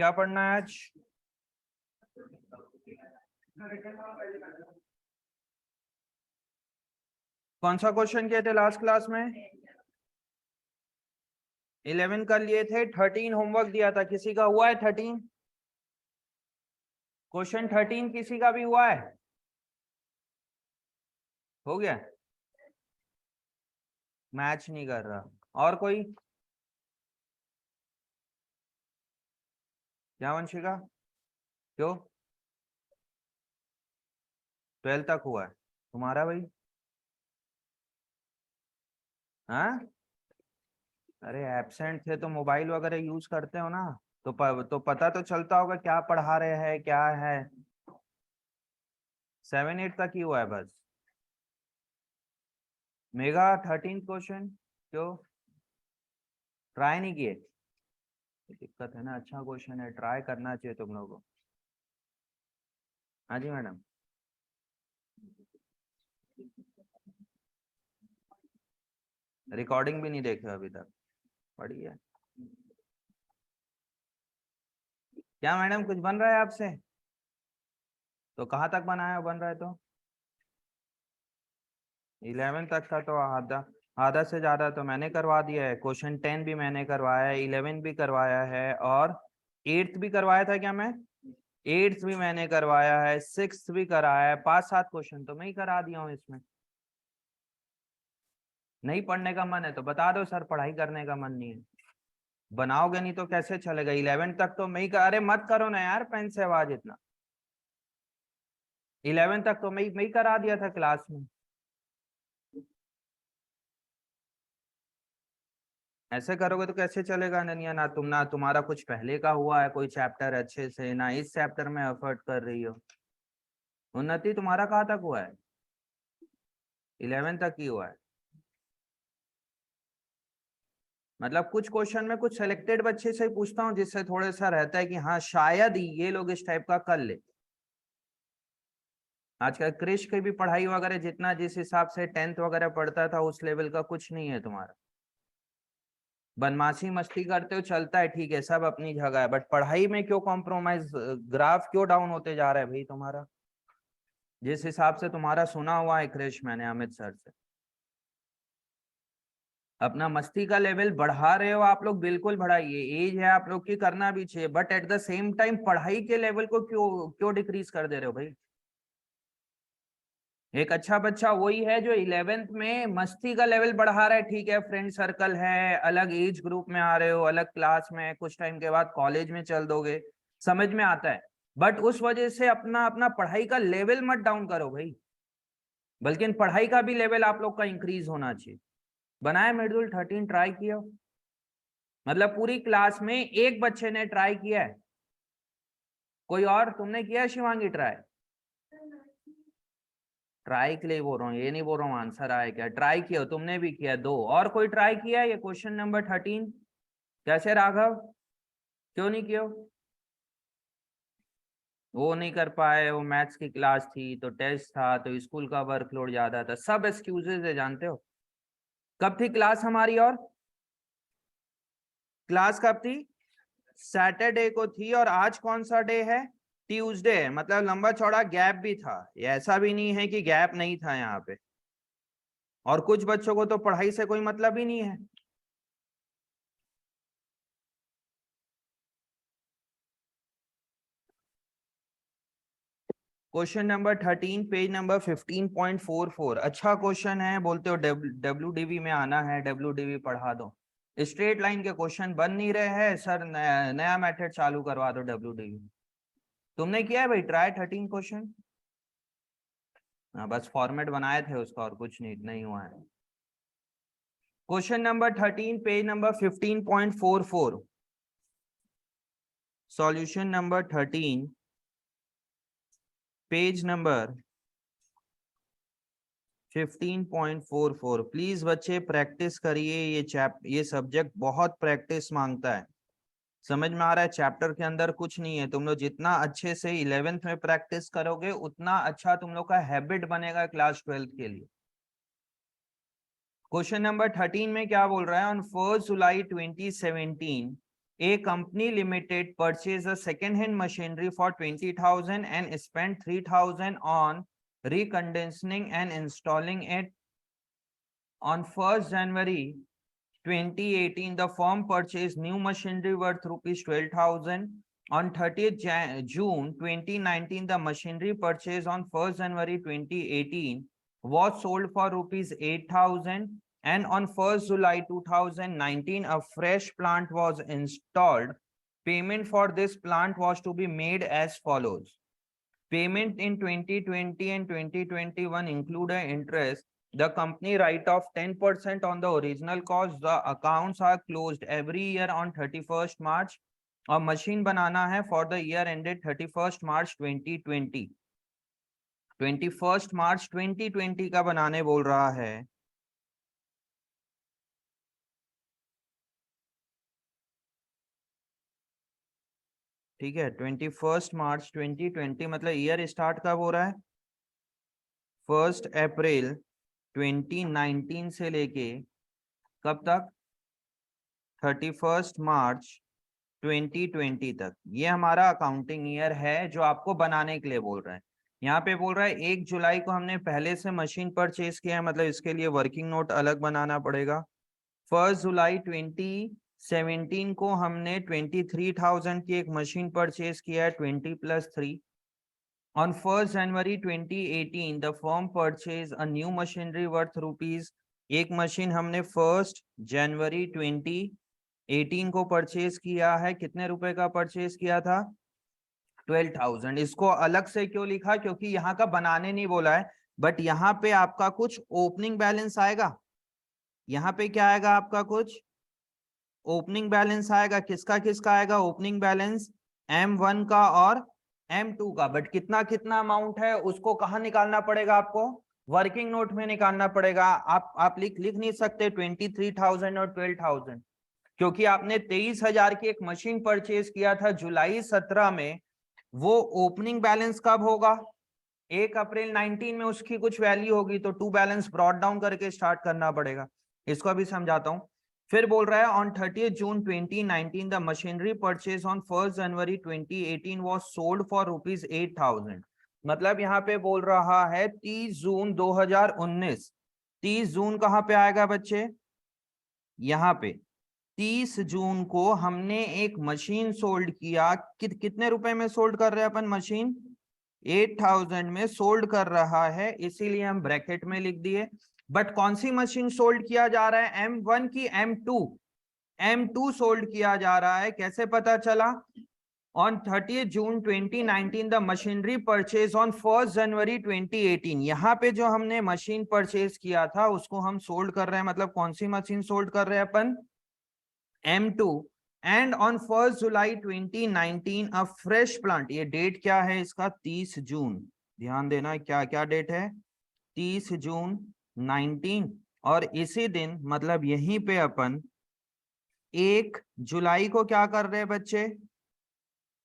क्या पढ़ना है आज? कौन सा क्वेश्चन किए थे लास्ट क्लास में? 11 कर लिए थे। 13 होमवर्क दिया था, किसी का हुआ है 13? क्वेश्चन 13 किसी का भी हुआ है? हो गया? मैच नहीं कर रहा। और कोई? क्या वंशिका? क्यों? 12 तक हुआ है तुम्हारा भाई? हाँ? अरे एब्सेंट थे तो मोबाइल वगैरह यूज करते हो ना, तो पता तो चलता होगा क्या पढ़ा रहे हैं क्या है। 7-8 तक ही हुआ है बस। मेगा 13 क्वेश्चन क्यों ट्राई नहीं किए? दिक्कत है ना, अच्छा क्वेश्चन है, ट्राई करना चाहिए तुम लोगों को। हाँ जी मैडम। रिकॉर्डिंग भी नहीं देखे अभी तक? बढ़िया। क्या मैडम कुछ बन रहा है आपसे? तो कहाँ तक बनाया बन रहा है तो? 11 तक का तो आधा आधा से ज्यादा तो मैंने करवा दिया है। क्वेश्चन 10 भी मैंने करवाया है, 11 भी करवाया है, और 8th भी करवाया था क्या मैं? 8th भी मैंने करवाया है, 6th भी कराया है। 5-7 क्वेश्चन तो मैं ही करा दिया हूँ इसमें। नहीं पढ़ने का मन है तो बता दो सर, पढ़ाई करने का मन नहीं है। बनाओगे नहीं तो कैसे चलेगा? 11 तक तो मैं ही अरे मत करो ना यार, पेन से आवाज इतना। 11 तक तो मैं ही करा दिया था क्लास में। ऐसे करोगे तो कैसे चलेगा अनन्या? ना तुम, ना तुम्हारा कुछ पहले का हुआ है कोई चैप्टर अच्छे से, ना इस चैप्टर में एफर्ट कर रही हो। उन्नति तुम्हारा कहाँ तक हुआ है? 11 तक ही हुआ है। मतलब कुछ क्वेश्चन में कुछ सेलेक्टेड बच्चे से ही पूछता हूँ जिससे थोड़ा सा रहता है कि हाँ शायद ये लोग इस टाइप का कर ले। आजकल क्रिश की भी पढ़ाई वगैरह जितना जिस हिसाब से 10th वगैरह पढ़ता था उस लेवल का कुछ नहीं है तुम्हारा। बदमाशी मस्ती करते हो चलता है, ठीक है, सब अपनी जगह है, बट पढ़ाई में क्यों कॉम्प्रोमाइज? ग्राफ क्यों डाउन होते जा रहा है भाई तुम्हारा? जिस हिसाब से तुम्हारा सुना हुआ है क्रिश मैंने अमित सर से, अपना मस्ती का लेवल बढ़ा रहे हो आप लोग, बिल्कुल बढ़ाइए, एज है आप लोग की, करना भी चाहिए, but at the same time पढ़ाई के लेवल को क्यों क्यों डिक्रीज कर दे रहे हो भाई? एक अच्छा बच्चा वही है जो 11th में मस्ती का लेवल बढ़ा रहा है, ठीक है, फ्रेंड सर्कल है, अलग एज ग्रुप में आ रहे हो, अलग क्लास में, कुछ टाइम के बाद कॉलेज में चल दोगे, समझ में आता है, बट उस वजह से अपना अपना पढ़ाई का लेवल मत डाउन करो भाई, बल्कि पढ़ाई का भी लेवल आप लोग का इंक्रीज होना चाहिए। बनाया मेडुल 13 ट्राई किया? मतलब पूरी क्लास में एक बच्चे ने ट्राई किया है? कोई और? तुमने किया शिवांगी ट्राई? ट्राई के लिए बोल रहा हूँ, ये नहीं बोल रहा हूँ आंसर आया क्या। ट्राई किया तुमने भी किया, दो और कोई ट्राई किया? ये क्वेश्चन नंबर 13 कैसे राघव? क्यों नहीं किया? वो नहीं कर पाए, वो मैथ्स की क्लास थी तो टेस्ट था तो स्कूल का वर्कलोड ज्यादा था, सब एक्सक्यूजेज है जानते हो। कब थी क्लास हमारी? और क्लास कब थी? सैटरडे को थी, और आज कौन सा डे है? ट्यूसडे है, मतलब लंबा चौड़ा गैप भी था, ये ऐसा भी नहीं है कि गैप नहीं था यहाँ पे। और कुछ बच्चों को तो पढ़ाई से कोई मतलब ही नहीं है। क्वेश्चन नंबर 13 पेज नंबर 15.44, अच्छा क्वेश्चन है, बोलते हो डब्ल्यूडीवी में आना है, डब्ल्यूडीवी पढ़ा दो। स्ट्रेट लाइन के क्वेश्चन बन नहीं रहे हैं सर, नया मेथड चालू करवा दो डब्ल्यूडीवी। तुमने किया है भाई ट्राई 13 क्वेश्चन? हाँ बस फॉर्मेट बनाए थे उसका, और कुछ नहीं हुआ है। Question number 13 page number 15.44, solution number 13 page number 15.44। Please बच्चे प्रैक्टिस करिए, ये सब्जेक्ट बहुत प्रैक्टिस मांगता है। समझ में आ रहा है? चैप्टर के अंदर कुछ नहीं है, तुम लोग जितना अच्छे से 11th में प्रैक्टिस करोगे उतना अच्छा तुम लोग का हैबिट बनेगा क्लास 12th के लिए। क्वेश्चन नंबर 13 में क्या बोल रहा है? On 1 July 2017 A company limited purchased a second-hand machinery for 20,000 and spent 3,000 on reconditioning and installing it. On 1st January 2018, the firm purchased new machinery worth rupees 12,000. On 30th June 2019, the machinery purchased on 1st January 2018 was sold for rupees 8,000. And on 1st July 2019, a fresh plant was installed. Payment for this plant was to be made as follows. Payment in 2020 and 2021 include an interest. The company write off 10% on the original cost. The accounts are closed every year on 31st March. और machine बनाना है for the year ended 31st March 2020. 21st March 2020 का बनाने बोल रहा है. ठीक है, 21st March 2020 मतलब ईयर स्टार्ट कब हो रहा है? 1 अप्रैल 2019 से लेके कब तक? 31 मार्च 2020 तक. ये हमारा अकाउंटिंग ईयर है जो आपको बनाने के लिए बोल रहे हैं. यहाँ पे बोल रहा है 1 जुलाई को हमने पहले से मशीन परचेज किया है, मतलब इसके लिए वर्किंग नोट अलग बनाना पड़ेगा. 1 जुलाई 2017 को हमने 23,000 की एक मशीन परचेज किया है, 20 + 3. On 1st January 2018, the firm purchased a new machinery worth rupees. एक मशीन हमने 1 जनवरी 2018 को परचेज किया है. कितने रुपए का परचेज किया था? 12,000. इसको अलग से क्यों लिखा? क्योंकि यहाँ का बनाने नहीं बोला है, बट यहाँ पे आपका कुछ ओपनिंग बैलेंस आएगा. यहाँ पे क्या आएगा आपका? कुछ ओपनिंग बैलेंस आएगा. किसका किसका आएगा ओपनिंग बैलेंस? M1 का और M2 का. बट कितना कितना अमाउंट है उसको कहाँ निकालना पड़ेगा आपको? वर्किंग नोट में निकालना पड़ेगा. आप लिख नहीं सकते 23,000 और 12,000, क्योंकि आपने 23,000 की एक मशीन परचेज किया था जुलाई 17 में. वो ओपनिंग बैलेंस कब होगा? 1 अप्रैल 19 में उसकी कुछ वैल्यू होगी, तो टू बैलेंस ब्रॉट डाउन करके स्टार्ट करना पड़ेगा. इसको अभी समझाता हूं. फिर बोल रहा है on 30th June 2019 the machinery purchase on 1st January 2018 was sold for rupees 8,000. मतलब यहाँ पे बोल रहा है 30 जून 2019. 30 जून कहाँ पे आएगा बच्चे? यहाँ पे 30 जून को हमने एक मशीन सोल्ड किया. कितने रुपए में सोल्ड कर रहे हैं अपन मशीन? 8,000 में सोल्ड कर रहा है, इसीलिए हम ब्रैकेट में लिख दिए. बट कौन सी मशीन सोल्ड किया जा रहा है? M1 की M2? M2 सोल्ड किया जा रहा है. कैसे पता चला? On 30th June 2019 the machinery purchase on 1st January 2018. यहाँ पे जो हमने मशीन परचेज किया था उसको हम सोल्ड कर रहे हैं. मतलब कौन सी मशीन सोल्ड कर रहे हैं अपन? M2. And on 1st July 2019 a fresh plant. ये डेट क्या है इसका? 30 जून. ध्यान देना क्या क्या डेट है? 30 जून 19. और इसी दिन मतलब यहीं पे अपन 1 जुलाई को क्या कर रहे हैं बच्चे?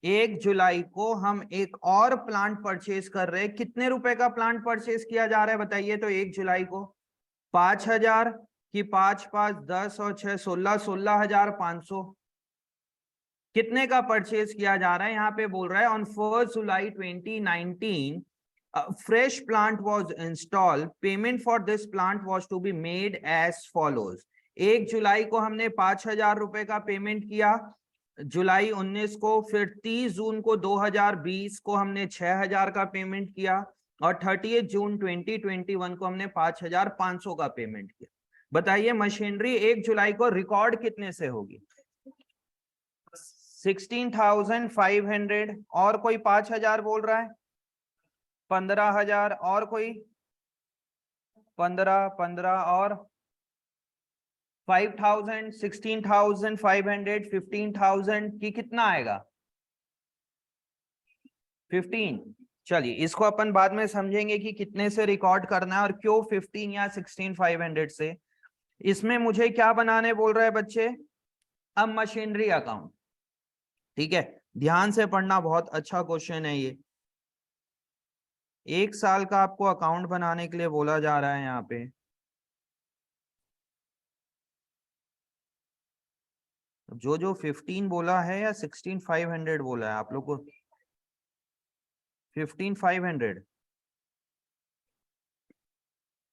1 जुलाई को हम एक और प्लांट परचेज कर रहे हैं. कितने रुपए का प्लांट परचेज किया जा रहा है बताइए? तो 1 जुलाई को 5,000 की 5 5 10 और 6 16, 16,500. कितने का परचेज किया जा रहा है? यहाँ पे बोल रहा है on 1st July 2019 fresh plant was installed. Payment for this plant was to be made as follows. 1 जुलाई को हमने 5,000 रुपए का पेमेंट किया जुलाई 19 को. फिर 30 जून को 2020 को हमने 6,000 का पेमेंट किया. और 30th June 2021 को हमने 5,500 का पेमेंट किया. बताइए मशीनरी 1 जुलाई को रिकॉर्ड कितने से होगी? 16,500. और कोई 5,000 बोल रहा है? 15,000. और कोई? 15 और 5,000. 16,500. 15,000 की कितना आएगा? 15. चलिए इसको अपन बाद में समझेंगे कि कितने से रिकॉर्ड करना है और क्यों 15 या 16,500 से. इसमें मुझे क्या बनाने बोल रहे हैं बच्चे? अब मशीनरी अकाउंट. ठीक है, ध्यान से पढ़ना, बहुत अच्छा क्वेश्चन है ये. 1 साल का आपको अकाउंट बनाने के लिए बोला जा रहा है यहाँ पे. जो जो 15 बोला है या 16,500 बोला है आप लोग को? 15,500,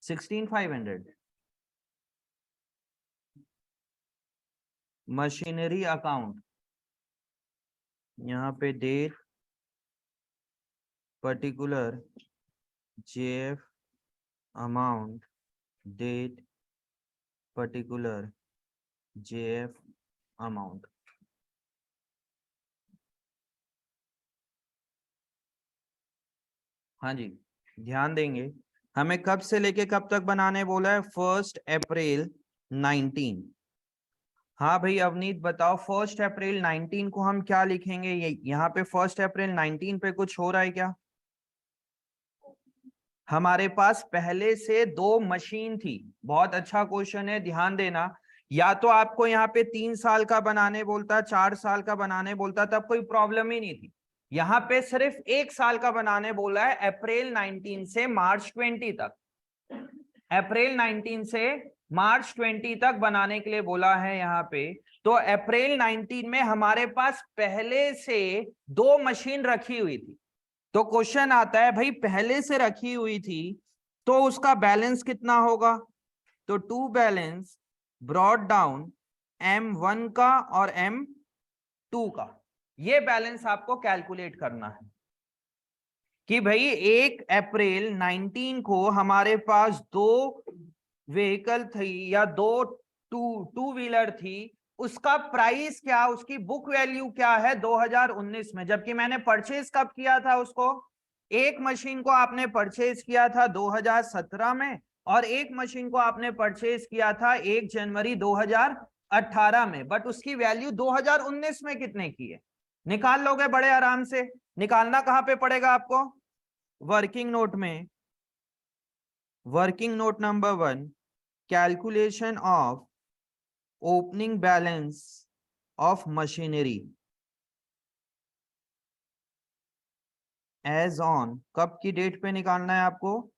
16,500। मशीनरी अकाउंट, यहाँ पे date particular JF amount, date particular JF amount. हाँ जी, ध्यान देंगे। हमें कब से लेके कब तक बनाने बोला है? 1 अप्रैल 19। हाँ भाई अवनीत बताओ, 1 अप्रैल 19 को हम क्या लिखेंगे? ये यहाँ पे 1 अप्रैल 19 पे कुछ हो रहा है क्या? हमारे पास पहले से 2 मशीन थी। बहुत अच्छा क्वेश्चन है, ध्यान देना। या तो आपको यहाँ पे 3 साल का बनाने बोलता, 4 साल का बनाने बोलता, तब कोई प्रॉब्लम ही नहीं थी। यहाँ पे सिर्फ 1 साल का बनाने बोला है, अप्रैल 19 से मार्च 20 तक। अप्रैल 19 से मार्च 20 तक बनाने के लिए बोला है यहाँ पे। तो अप्रैल 19 में हमारे पास पहले से 2 मशीन रखी हुई थी। तो क्वेश्चन आता है भाई पहले से रखी हुई थी तो उसका बैलेंस कितना होगा? तो to balance brought down M1 का और M2 का, ये बैलेंस आपको कैलकुलेट करना है कि भाई 1 अप्रैल 19 को हमारे पास 2 व्हीकल थी या 2 टू व्हीलर थी, उसका प्राइस क्या, उसकी बुक वैल्यू क्या है 2019 में, जबकि मैंने परचेज कब किया था उसको? एक मशीन को आपने परचेज किया था 2017 में और एक मशीन को आपने परचेज किया था 1 जनवरी 2018 में, बट उसकी वैल्यू 2019 में कितने की है? निकाल लोगे बड़े आराम से। निकालना कहां पे पड़ेगा आपको? वर्किंग नोट में, working note number 1, calculation of opening balance of machinery as on, कब की डेट पे निकालना है आपको?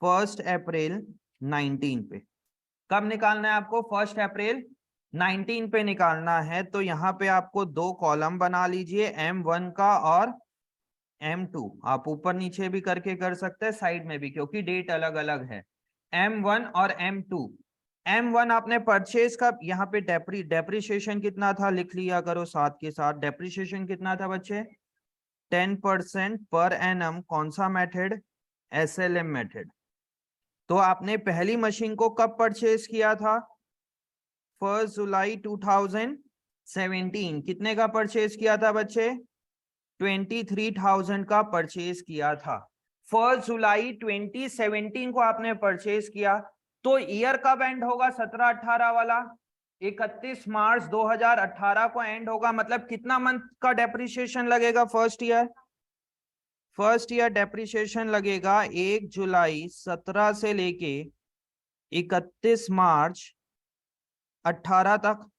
1 अप्रैल 19 पे। कब निकालना है आपको? 1 अप्रैल 19 पे निकालना है। तो यहाँ पे आपको 2 कॉलम बना लीजिए, M1 का और M2। आप ऊपर नीचे भी करके कर सकते हैं, साइड में भी, क्योंकि डेट अलग अलग है। M1 और M2। M1 आपने परचेज का, यहाँ पे डेप्रिसिएशन कितना था लिख लिया करो साथ के साथ। डेप्रिसिएशन कितना था बच्चे? 10% पर एनम। कौन सा मेथड? SLM method. तो आपने पहली मशीन को कब परचेज किया था? 1 जुलाई 2017। कितने का परचेज किया था बच्चे? 23,000 का परचेज किया था। 1 जुलाई 2017 को आपने परचेज किया, तो ईयर कब एंड होगा? 17-18 वाला 31 मार्च 2018 को एंड होगा। मतलब कितना मंथ का डेप्रिसिएशन लगेगा? फर्स्ट ईयर डेप्रिसिएशन लगेगा 1 जुलाई 17 से लेके 31 मार्च 18 तक।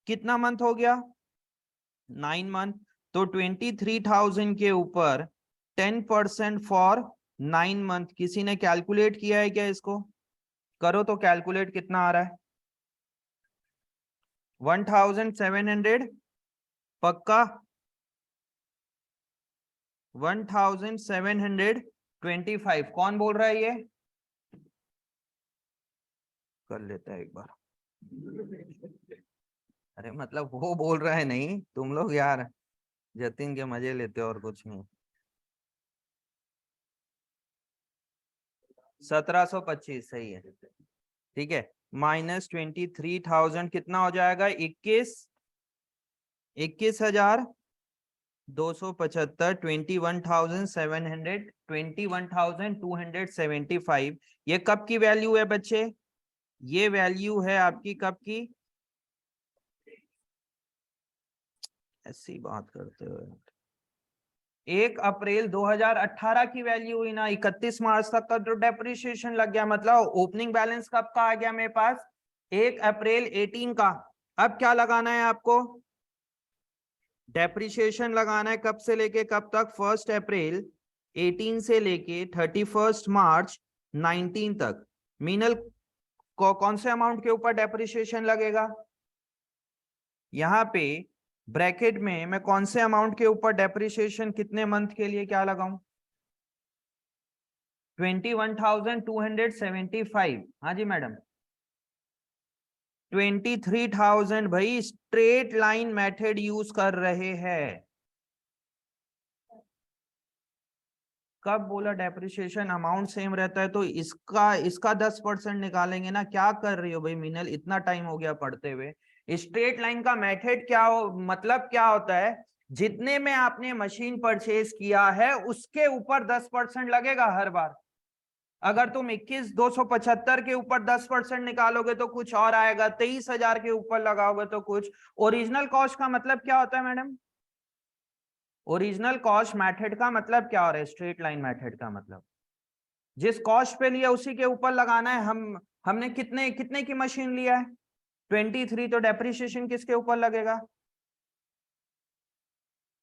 कितना मंथ हो गया? 9 मंथ। तो 23,000 के ऊपर 10% फॉर 9 मंथ। किसी ने कैलकुलेट किया है क्या इसको? करो तो कैलकुलेट कितना आ रहा है? 1,700 पक्का? 1,725। कौन बोल रहा है ये? कर लेता है एक बार। अरे मतलब वो बोल रहा है, नहीं तुम लोग यार जतिन के मजे लेते हो और कुछ नहीं। 1725 सही है, ठीक है। माइनस 23,000 कितना हो जाएगा? 21,275। 21,275। ये कब की वैल्यू है बच्चे? ये वैल्यू है आपकी कब की? ऐसी बात करते हो? 1 अप्रैल 2018 की वैल्यू हुई ना। 31 मार्च तक का जो डेप्रिसिएशन लग गया, मतलब ओपनिंग बैलेंस कब का आ गया मेरे पास? 1 अप्रैल 18 का। अब क्या लगाना है आपको? डेप्रिसिएशन लगाना है कब से लेके कब तक? 1 अप्रैल 18 से लेके 31 मार्च 19 तक। मीनल को कौन से अमाउंट के ऊपर डेप्रिसिएशन लगेगा? यहाँ पे ब्रैकेट में मैं कौन से अमाउंट के ऊपर डेप्रिसिएशन कितने मंथ के लिए क्या लगाऊं? 21,275। हाँ जी मैडम, 23,000 भाई स्ट्रेट लाइन मेथड यूज कर रहे हैं। कब बोला डेप्रिसिएशन अमाउंट सेम रहता है तो इसका 10% निकालेंगे ना। क्या कर रही हो भाई मीनल, इतना टाइम हो गया पढ़ते हुए। स्ट्रेट लाइन का मेथड क्या हो, मतलब क्या होता है, जितने में आपने मशीन परचेज किया है उसके ऊपर 10% लगेगा हर बार। अगर तुम 21,275 के ऊपर 10% निकालोगे तो कुछ और आएगा, 23,000 के ऊपर लगाओगे तो कुछ। ओरिजिनल कॉस्ट का मतलब क्या होता है मैडम? ओरिजिनल कॉस्ट मेथड का मतलब क्या हो रहा है? स्ट्रेट लाइन मेथड का मतलब जिस कॉस्ट पे लिया उसी के ऊपर लगाना है। हमने कितने कितने की मशीन लिया है? 23, तो डेप्रिसिएशन किसके ऊपर लगेगा?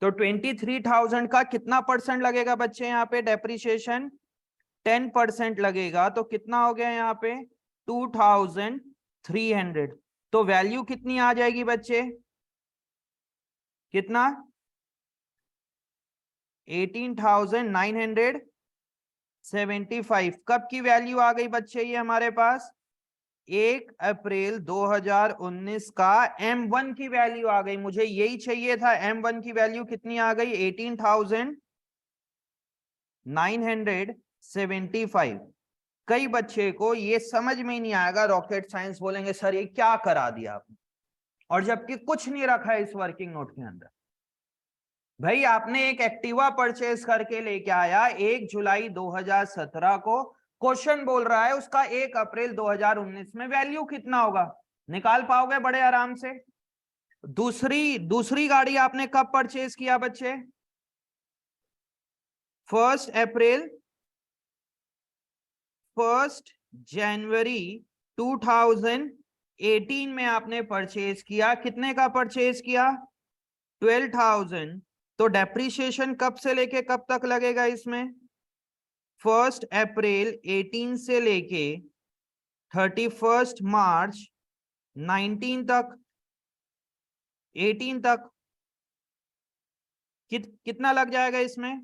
तो 23,000 का कितना परसेंट लगेगा बच्चे यहाँ पे? डेप्रिसिएशन 10% लगेगा, तो कितना हो गया यहाँ पे? 2,300। तो वैल्यू कितनी आ जाएगी बच्चे? कितना? 18,975। कब की वैल्यू आ गई बच्चे ये हमारे पास? 1 अप्रैल 2019 का M1 की वैल्यू आ गई। मुझे यही चाहिए था। M1 की वैल्यू कितनी आ गई? 18,975। कई बच्चे को ये समझ में ही नहीं आएगा, रॉकेट साइंस बोलेंगे सर ये क्या करा दिया आपने, और जबकि कुछ नहीं रखा है इस वर्किंग नोट के अंदर। भाई आपने एक एक्टिवा परचेज करके लेके आया 1 जुलाई 2017 को, क्वेश्चन बोल रहा है उसका 1 अप्रैल 2019 में वैल्यू कितना होगा? निकाल पाओगे बड़े आराम से। दूसरी गाड़ी आपने कब परचेज किया बच्चे? 1 जनवरी 2018 में आपने परचेज किया। कितने का परचेज किया? 12,000। तो डेप्रिसिएशन कब से लेके कब तक लगेगा इसमें? 1 अप्रैल 18 से लेके 31 मार्च 19 तक, 18 तक कितना लग जाएगा इसमें?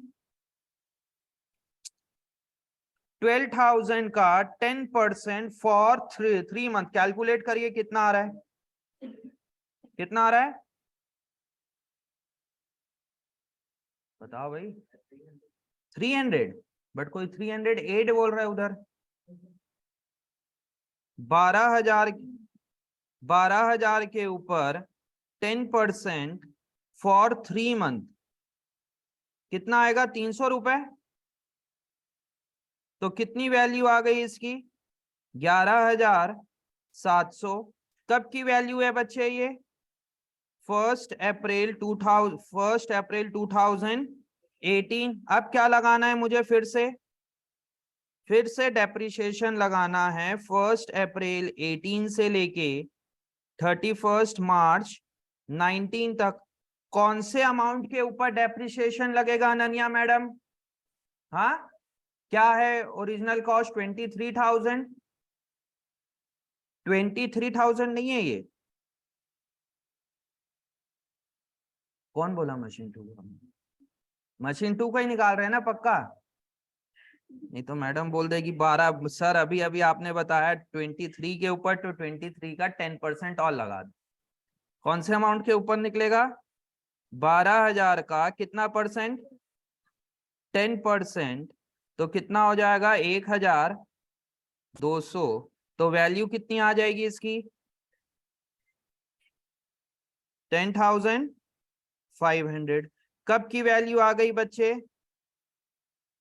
12,000 का 10% फॉर 3 मंथ। कैलकुलेट करिए कितना आ रहा है, कितना आ रहा है बताओ भाई। 300, बट कोई 308 बोल रहा है उधर। 12,000, 12,000 के ऊपर 10% फॉर 3 मंथ कितना आएगा? 300 रुपए। तो कितनी वैल्यू आ गई इसकी? 11,700। कब की वैल्यू है बच्चे ये? 1 अप्रैल 2018। अब क्या लगाना है मुझे? फिर से डेप्रिसिएशन लगाना है 1 अप्रैल 18 से लेके 31 मार्च 19 तक। कौन से अमाउंट के ऊपर डेप्रिसिएशन लगेगा अनन्या मैडम? हाँ, क्या है ओरिजिनल कॉस्ट? 23,000। 23,000 नहीं है ये। कौन बोला मशीन 2? मशीन 2 का ही निकाल रहे हैं ना पक्का? नहीं तो मैडम बोल देगी 12। सर अभी अभी आपने बताया 23 के ऊपर, तो 23 का 10% और लगा दो। कौन से अमाउंट के ऊपर निकलेगा? 12,000 का कितना परसेंट? 10%। तो कितना हो जाएगा? 1,200। तो वैल्यू कितनी आ जाएगी इसकी? 10,500। कब की वैल्यू आ गई बच्चे?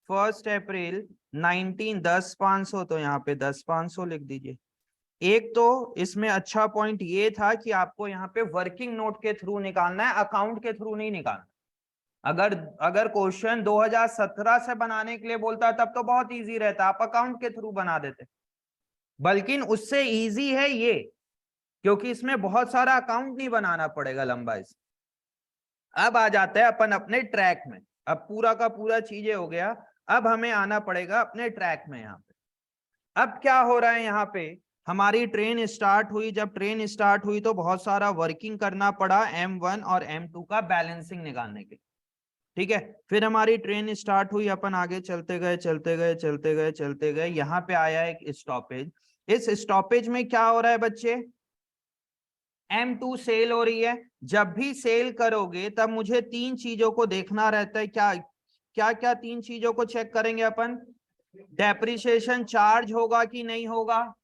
1 अप्रैल 19। 10,500, तो यहाँ पे 10,500 लिख दीजिए। एक तो इसमें अच्छा पॉइंट ये था कि आपको यहाँ पे वर्किंग नोट के थ्रू निकालना है, अकाउंट के थ्रू नहीं निकालना। अगर अगर क्वेश्चन 2017 से बनाने के लिए बोलता तब तो बहुत इजी रहता, आप अकाउंट के थ्रू बना देते। बल्कि उससे इजी है ये, क्योंकि इसमें बहुत सारा अकाउंट नहीं बनाना पड़ेगा लंबा। इस अब आ जाते हैं अपन अपने ट्रैक में। अब पूरा का पूरा चीजें हो गया, अब हमें आना पड़ेगा अपने ट्रैक में। यहाँ पे अब क्या हो रहा है? यहाँ पे हमारी ट्रेन स्टार्ट हुई, जब ट्रेन स्टार्ट हुई तो बहुत सारा वर्किंग करना पड़ा M1 और M2 का बैलेंसिंग निकालने के, ठीक है। फिर हमारी ट्रेन स्टार्ट हुई, अपन आगे चलते गए चलते गए चलते गए चलते गए, यहाँ पे आया एक स्टॉपेज। इस स्टॉपेज में क्या हो रहा है बच्चे, M2 सेल हो रही है। जब भी सेल करोगे तब मुझे तीन चीजों को देखना रहता है, क्या क्या क्या तीन चीजों को चेक करेंगे अपन। डेप्रिसिएशन चार्ज होगा कि नहीं होगा,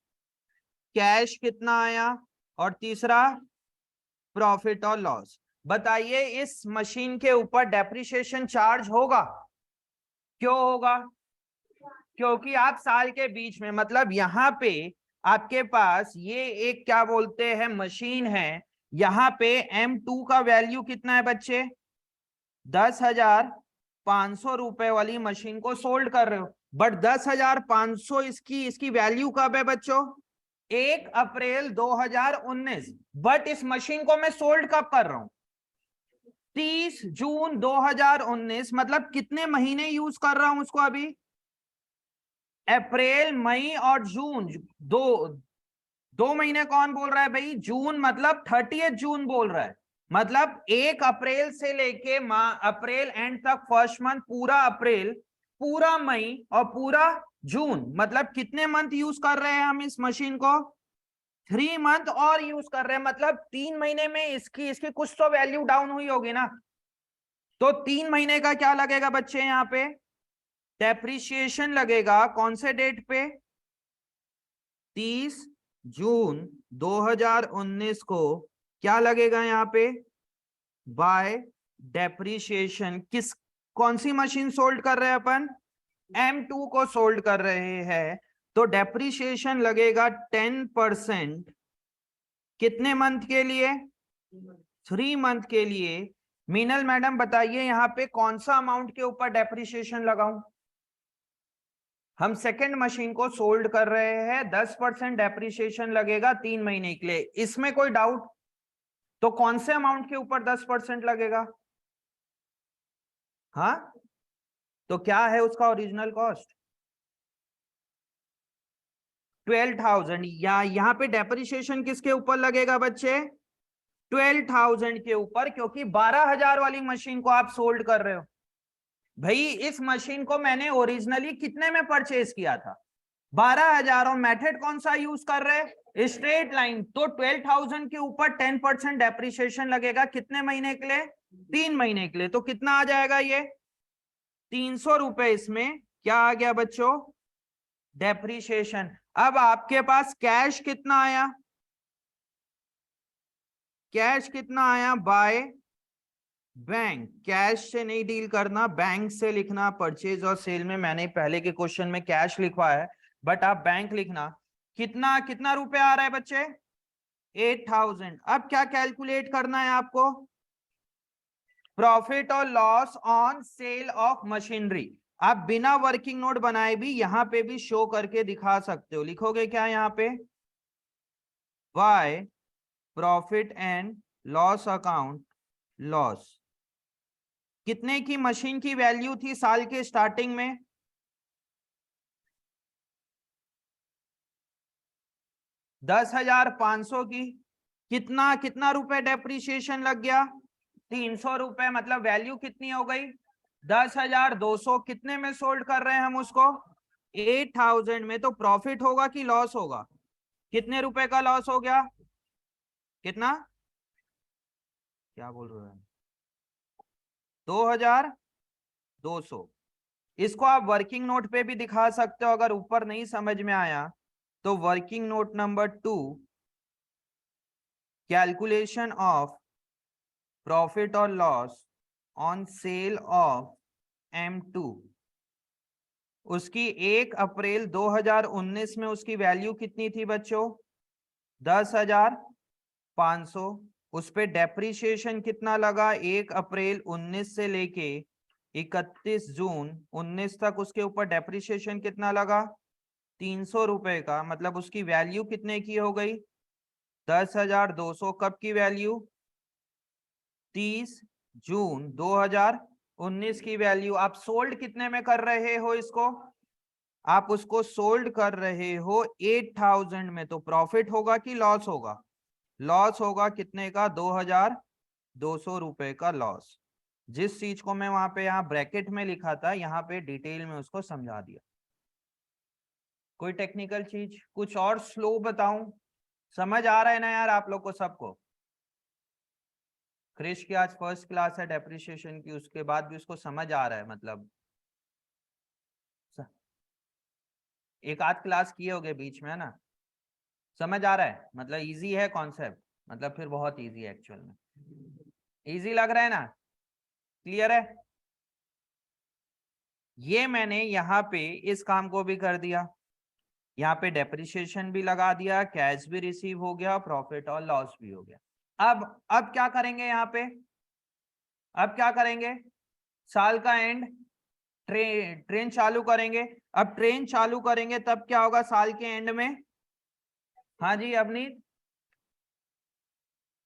कैश कितना आया, और तीसरा प्रॉफिट और लॉस। बताइए इस मशीन के ऊपर डेप्रिसिएशन चार्ज होगा, क्यों होगा, क्योंकि आप साल के बीच में, मतलब यहाँ पे आपके पास ये एक क्या बोलते हैं मशीन है, यहाँ पे M2 का वैल्यू कितना है बच्चे, 10,500 रुपए वाली मशीन को सोल्ड कर रहे हो। बट 10,500 इसकी वैल्यू कब है बच्चों, 1 अप्रैल 2019। बट इस मशीन को मैं सोल्ड कब कर रहा हूं, 30 जून 2019। मतलब कितने महीने यूज कर रहा हूं उसको अभी, अप्रैल मई और जून, दो महीने कौन बोल रहा है भाई, जून मतलब 30 जून बोल रहा है। मतलब 1 अप्रैल से लेके अप्रैल एंड तक, फर्स्ट मंथ पूरा अप्रैल, पूरा मई और पूरा जून, मतलब कितने मंथ यूज कर रहे हैं हम इस मशीन को, 3 मंथ और यूज कर रहे हैं। मतलब 3 महीने में इसकी इसकी कुछ तो वैल्यू डाउन हुई होगी ना। तो 3 महीने का क्या लगेगा बच्चे, यहाँ पे डेप्रिसिएशन लगेगा कौन से डेट पे, 30 जून 2019 को क्या लगेगा यहाँ पे, बाय डेप्रिसिएशन। किस कौन सी मशीन सोल्ड कर रहे हैं अपन, M2 को सोल्ड कर रहे हैं। तो डेप्रिसिएशन लगेगा 10%, कितने मंथ के लिए, 3 मंथ के लिए। मीनल मैडम बताइए यहाँ पे कौन सा अमाउंट के ऊपर डेप्रिसिएशन लगाऊं। हम सेकंड मशीन को सोल्ड कर रहे हैं, 10% डेप्रिसिएशन लगेगा 3 महीने के लिए, इसमें कोई डाउट। तो कौन से अमाउंट के ऊपर 10% लगेगा, हाँ, तो क्या है उसका ओरिजिनल कॉस्ट, 12,000। या यहाँ पे डेप्रिसिएशन किसके ऊपर लगेगा बच्चे, 12,000 के ऊपर, क्योंकि 12,000 वाली मशीन को आप सोल्ड कर रहे हो। भाई इस मशीन को मैंने ओरिजिनली कितने में परचेज किया था, 12,000, और मेथड कौन सा यूज कर रहे हैं, स्ट्रेट लाइन। तो 12,000 के ऊपर 10% डेप्रिसिएशन लगेगा, कितने महीने के लिए, 3 महीने के लिए। तो कितना आ जाएगा ये, 300 रुपए। इसमें क्या आ गया बच्चों, डेप्रिसिएशन। अब आपके पास कैश कितना आया, कैश कितना आया बाय बैंक। कैश से नहीं डील करना, बैंक से लिखना। परचेज और सेल में मैंने पहले के क्वेश्चन में कैश लिखवा है, बट आप बैंक लिखना। कितना कितना रुपए आ रहा है बच्चे, 8,000। अब क्या कैलकुलेट करना है आपको, प्रॉफिट और loss on sale of machinery. आप बिना वर्किंग नोट बनाए भी यहां पे भी शो करके दिखा सकते हो। लिखोगे क्या यहां पे, by profit and loss account, loss. कितने की मशीन की वैल्यू थी साल के स्टार्टिंग में, 10,500 की। कितना कितना रुपए डेप्रिसिएशन लग गया, 300 रुपए। मतलब वैल्यू कितनी हो गई, 10,200। कितने में सोल्ड कर रहे हैं हम उसको, 8,000 में। तो प्रॉफिट होगा कि लॉस होगा, कितने रुपए का लॉस हो गया, कितना, क्या बोल रहे हैं, 2,200। इसको आप वर्किंग नोट पे भी दिखा सकते हो, अगर ऊपर नहीं समझ में आया तो working note number 2, calculation of profit और loss on sale of M2, उसकी 1 अप्रैल 2019 में उसकी वैल्यू कितनी थी बच्चों, 10,500। उस पे डेप्रिसिएशन कितना लगा, 1 अप्रैल 19 से लेके 31 जून 19 तक उसके ऊपर डेप्रिसिएशन कितना लगा, 300 रुपए का। मतलब उसकी वैल्यू कितने की हो गई, 10,200। कब की वैल्यू, 30 जून 2019 की वैल्यू। आप सोल्ड कितने में कर रहे हो इसको, आप उसको सोल्ड कर रहे हो 8,000 में, तो प्रॉफिट होगा कि लॉस होगा? लॉस होगा। कितने का? 2,200 रुपए का लॉस। जिस चीज को मैं वहां पे यहाँ ब्रैकेट में लिखा था, यहाँ पे डिटेल में उसको समझा दिया। कोई टेक्निकल चीज कुछ और स्लो बताऊं? समझ आ रहा है ना यार आप लोग को सबको? क्रिश की आज फर्स्ट क्लास है डेप्रिसिएशन की, उसके बाद भी उसको समझ आ रहा है? मतलब एक आध क्लास किए होगे बीच में, है ना? समझ आ रहा है? मतलब इजी है कॉन्सेप्ट? मतलब फिर बहुत इजी है एक्चुअल में। इजी लग रहा है ना? क्लियर है? ये मैंने यहाँ पे इस काम को भी कर दिया, यहाँ पे डेप्रिसिएशन भी लगा दिया, कैश भी रिसीव हो गया, प्रॉफिट और लॉस भी हो गया। अब क्या करेंगे यहाँ पे? अब क्या करेंगे? साल का एंड, ट्रेन चालू करेंगे। अब ट्रेन चालू करेंगे तब क्या होगा साल के एंड में? हाँ जी Avneet,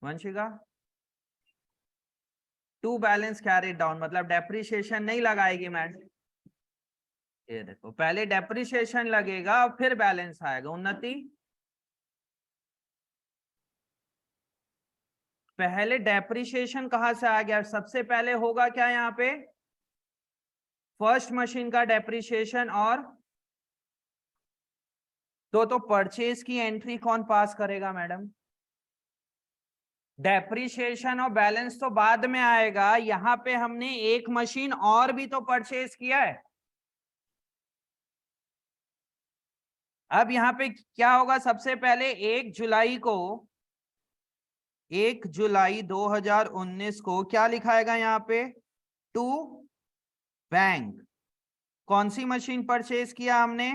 Vanshika. To balance carry down मतलब डेप्रिसिएशन नहीं लगाएगी मैडम। ये देखो, पहले डेप्रिसिएशन लगेगा और फिर बैलेंस आएगा। उन्नति, पहले डेप्रिसिएशन कहां से आ गया? सबसे पहले होगा क्या यहाँ पे? फर्स्ट मशीन का डेप्रिसिएशन। और तो परचेज की एंट्री कौन पास करेगा मैडम? डेप्रिसिएशन और बैलेंस तो बाद में आएगा। यहाँ पे हमने एक मशीन और भी तो परचेज किया है। अब यहाँ पे क्या होगा? सबसे पहले 1 जुलाई 2019 को क्या लिखाएगा यहाँ पे? To bank. कौन सी मशीन परचेज किया हमने?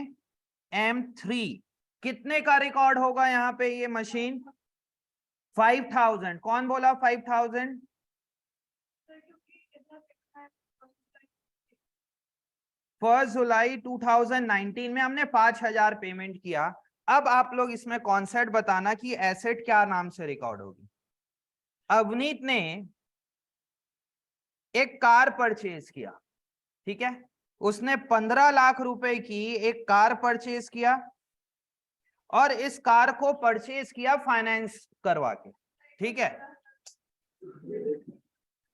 M3। कितने का रिकॉर्ड होगा यहाँ पे ये मशीन? 5,000। कौन बोला 5,000? फर्स्ट जुलाई 2019 में हमने 5,000 पेमेंट किया। अब आप लोग इसमें कॉन्सेप्ट बताना कि एसेट क्या नाम से रिकॉर्ड होगी। अवनीत ने एक कार परचेज किया, ठीक है? उसने 15 लाख रुपए की एक कार परचेज किया और इस कार को परचेज किया फाइनेंस करवा के, ठीक है?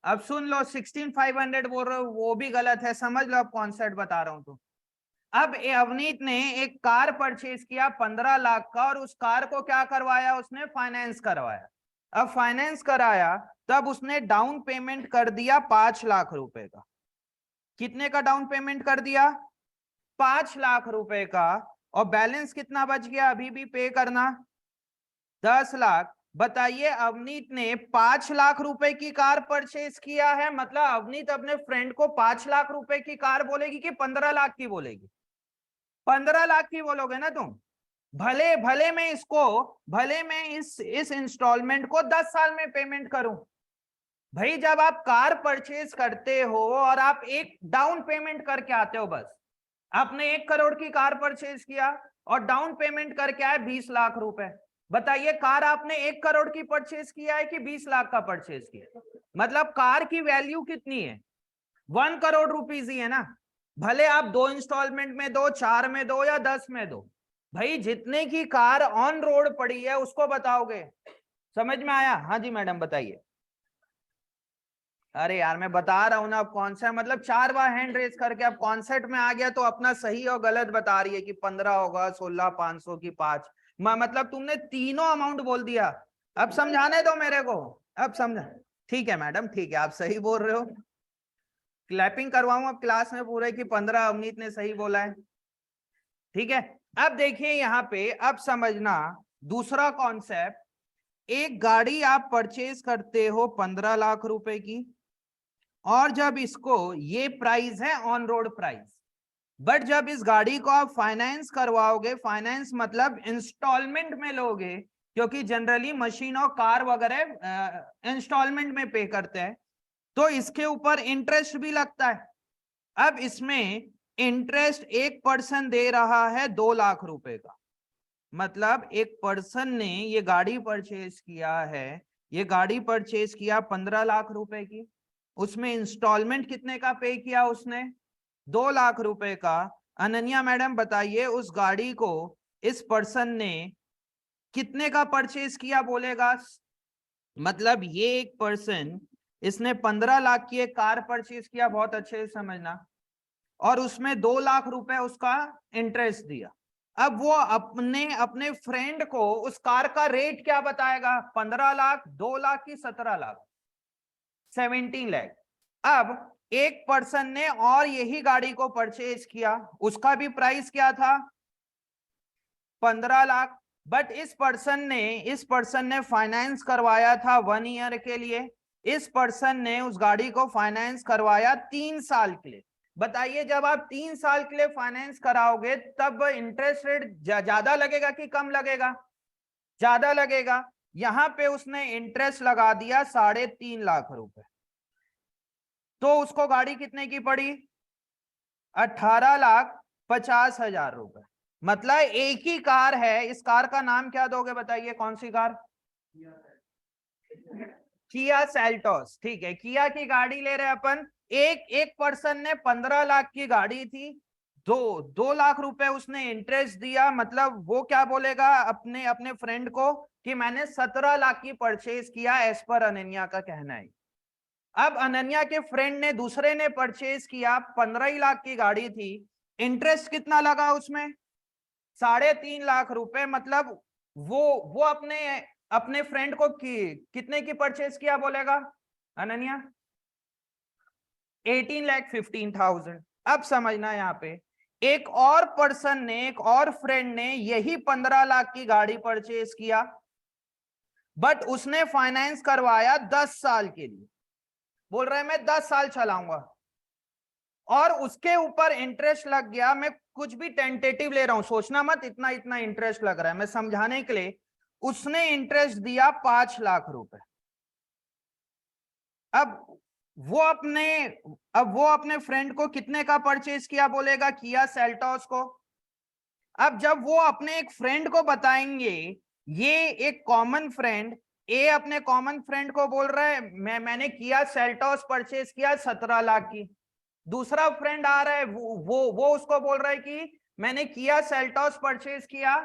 अब सुन लो, 16,500 बोल रहे हो वो भी गलत है, समझ लो। अब कॉन्सेप्ट बता रहा हूं तो अब अवनीत ने एक कार परचेज किया 15 लाख का और उस कार को क्या करवाया? उसने फाइनेंस करवाया। अब फाइनेंस कराया तब उसने डाउन पेमेंट कर दिया 5 लाख रुपए का। कितने का डाउन पेमेंट कर दिया? 5 लाख रुपए का। और बैलेंस कितना बच गया अभी भी पे करना? 10 लाख। बताइए, अवनीत ने 5 लाख रुपए की कार परचेज किया है, मतलब अवनीत अपने फ्रेंड को 5 लाख रुपए की कार बोलेगी कि 15 लाख की बोलेगी? 15 लाख की बोलोगे ना तुम। भले भले मैं इसको, भले मैं इस इंस्टॉलमेंट को 10 साल में पेमेंट करूं। भाई जब आप कार परचेज करते हो और आप एक डाउन पेमेंट करके आते हो, बस आपने 1 करोड़ की कार परचेज किया और डाउन पेमेंट करके आए 20 लाख रुपए। बताइए, कार आपने 1 करोड़ की परचेज किया है कि 20 लाख का परचेज किया? मतलब कार की वैल्यू कितनी है? 1 करोड़ रुपीज ही है ना। भले आप 2 इंस्टॉलमेंट में दो, 4 में दो या 10 में दो, भाई जितने की कार ऑन रोड पड़ी है उसको बताओगे। समझ में आया? हाँ जी मैडम बताइए। अरे यार मैं बता रहा हूं ना, अब कॉन्सेप्ट मतलब 4 बार हैंड रेज करके अब कॉन्सेप्ट में आ गया तो अपना सही और गलत बता रही है कि 15 होगा, 16,500 की 5। मतलब तुमने तीनों अमाउंट बोल दिया। अब समझाने दो मेरे को, अब समझा। ठीक है मैडम, ठीक है, आप सही बोल रहे हो। क्लैपिंग करवाऊं अब क्लास में पूरे कि 15 अवनीत ने सही बोला है? ठीक है। अब देखिए यहाँ पे, अब समझना दूसरा कॉन्सेप्ट। एक गाड़ी आप परचेज करते हो 15 लाख रुपए की और जब इसको, ये प्राइस है ऑन रोड प्राइस, बट जब इस गाड़ी को आप फाइनेंस करवाओगे, फाइनेंस मतलब इंस्टॉलमेंट में लोगे, क्योंकि जनरली मशीन और कार वगैरह इंस्टॉलमेंट में पे करते हैं, तो इसके ऊपर इंटरेस्ट भी लगता है। अब इसमें इंटरेस्ट एक पर्सन दे रहा है 2 लाख रुपए का। मतलब एक पर्सन ने ये गाड़ी परचेज किया है, ये गाड़ी परचेज किया 15 लाख रुपए की, उसमें इंस्टॉलमेंट कितने का पे किया उसने? 2 लाख रुपए का। अनन्या मैडम बताइए, उस गाड़ी को इस पर्सन ने कितने का परचेज किया बोलेगा। मतलब ये एक पर्सन, इसने 15 लाख की एक कार परचेज किया, बहुत अच्छे से समझना, और उसमें 2 लाख रुपए उसका इंटरेस्ट दिया। अब वो अपने अपने फ्रेंड को उस कार का रेट क्या बताएगा, 15 लाख, 2 लाख की 17 लाख, 17 लाख। अब एक पर्सन ने और यही गाड़ी को परचेज किया, उसका भी प्राइस क्या था, 15 लाख, बट इस पर्सन ने फाइनेंस करवाया था 1 ईयर के लिए, इस पर्सन ने उस गाड़ी को फाइनेंस करवाया 3 साल के लिए। बताइए, जब आप 3 साल के लिए फाइनेंस कराओगे तब इंटरेस्ट रेट ज्यादा लगेगा कि कम लगेगा, ज्यादा लगेगा। यहां पे उसने इंटरेस्ट लगा दिया 3.5 लाख रुपए, तो उसको गाड़ी कितने की पड़ी, 18,50,000 रुपए। मतलब एक ही कार है, इस कार का नाम क्या दोगे बताइए, कौन सी कार, किया सेल्टोस। ठीक है, किया की गाड़ी ले रहे अपन। एक पर्सन ने 15 लाख की गाड़ी थी, 2 लाख रुपए उसने इंटरेस्ट दिया, मतलब वो क्या बोलेगा अपने अपने फ्रेंड को कि मैंने 17 लाख की परचेज किया, एज पर अनन्या का कहना है। अब अनन्या के फ्रेंड ने, दूसरे ने परचेज किया, 15 लाख की गाड़ी थी, इंटरेस्ट कितना लगा उसमें, 3.5 लाख रुपए। मतलब वो अपने अपने फ्रेंड को कितने की परचेज किया बोलेगा अनन्या, 18,15,000। अब समझना, यहाँ पे एक और पर्सन ने, एक और फ्रेंड ने यही 15 लाख की गाड़ी परचेज किया, बट उसने फाइनेंस करवाया 10 साल के लिए, बोल रहा है मैं 10 साल चलाऊंगा, और उसके ऊपर इंटरेस्ट लग गया, मैं कुछ भी टेंटेटिव ले रहा हूं, सोचना मत इतना इतना इंटरेस्ट लग रहा है, मैं समझाने के लिए, उसने इंटरेस्ट दिया 5 लाख रुपए। अब वो अपने फ्रेंड को कितने का परचेज किया बोलेगा, किया सेल्टोस को। अब जब वो अपने एक फ्रेंड को बताएंगे, ये एक कॉमन फ्रेंड ए अपने कॉमन फ्रेंड को बोल रहा है मैंने किया सेल्टोस परचेज किया 17 लाख की, दूसरा फ्रेंड आ रहा है वो उसको बोल रहा है कि मैंने किया सेल्टोस परचेज किया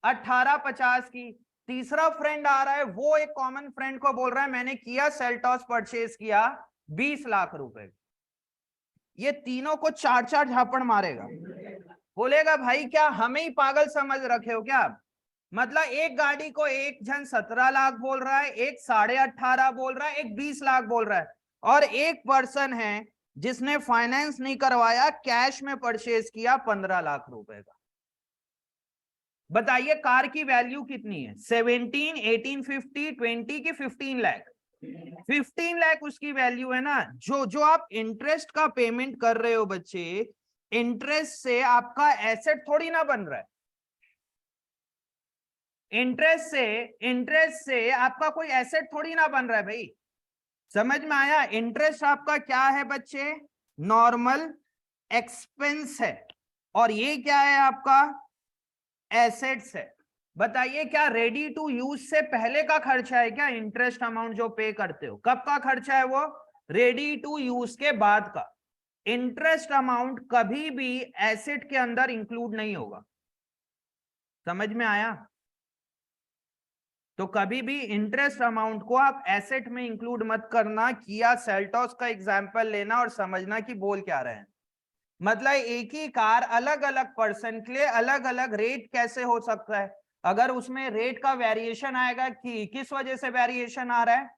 18,50 की, तीसरा फ्रेंड आ रहा है, वो एक कॉमन फ्रेंड को बोल रहा है मैंने किया सेल्टोस परचेज किया 20 लाख रुपए। ये तीनों को 4 झापड़ मारेगा, बोलेगा भाई क्या हमें ही पागल समझ रखे हो क्या आप। मतलब एक गाड़ी को एक जन 17 लाख बोल रहा है, एक 18.5 बोल रहा है, एक 20 लाख बोल रहा है, और एक पर्सन है जिसने फाइनेंस नहीं करवाया, कैश में परचेज किया 15 लाख रुपए का। बताइए कार की वैल्यू कितनी है, 17, 1850, 20 की 15 लाख, 15 लाख उसकी वैल्यू है ना। जो आप इंटरेस्ट का पेमेंट कर रहे हो बच्चे, इंटरेस्ट से आपका एसेट थोड़ी ना बन रहा है, इंटरेस्ट से आपका कोई एसेट थोड़ी ना बन रहा है भाई, समझ में आया। इंटरेस्ट आपका क्या है बच्चे, नॉर्मल एक्सपेंस है, और ये क्या है आपका, एसेट्स है। बताइए क्या रेडी टू यूज से पहले का खर्चा है क्या, इंटरेस्ट अमाउंट जो पे करते हो, कब का खर्चा है वो, रेडी टू यूज के बाद का। इंटरेस्ट अमाउंट कभी भी एसेट के अंदर इंक्लूड नहीं होगा, समझ में आया। तो कभी भी इंटरेस्ट अमाउंट को आप एसेट में इंक्लूड मत करना। किया सेल्टोस का एग्जांपल लेना और समझना कि बोल क्या रहे हैं। मतलब एक ही कार अलग अलग पर्सन के लिए अलग अलग रेट कैसे हो सकता है, अगर उसमें रेट का वेरिएशन आएगा कि किस वजह से वेरिएशन आ रहा है,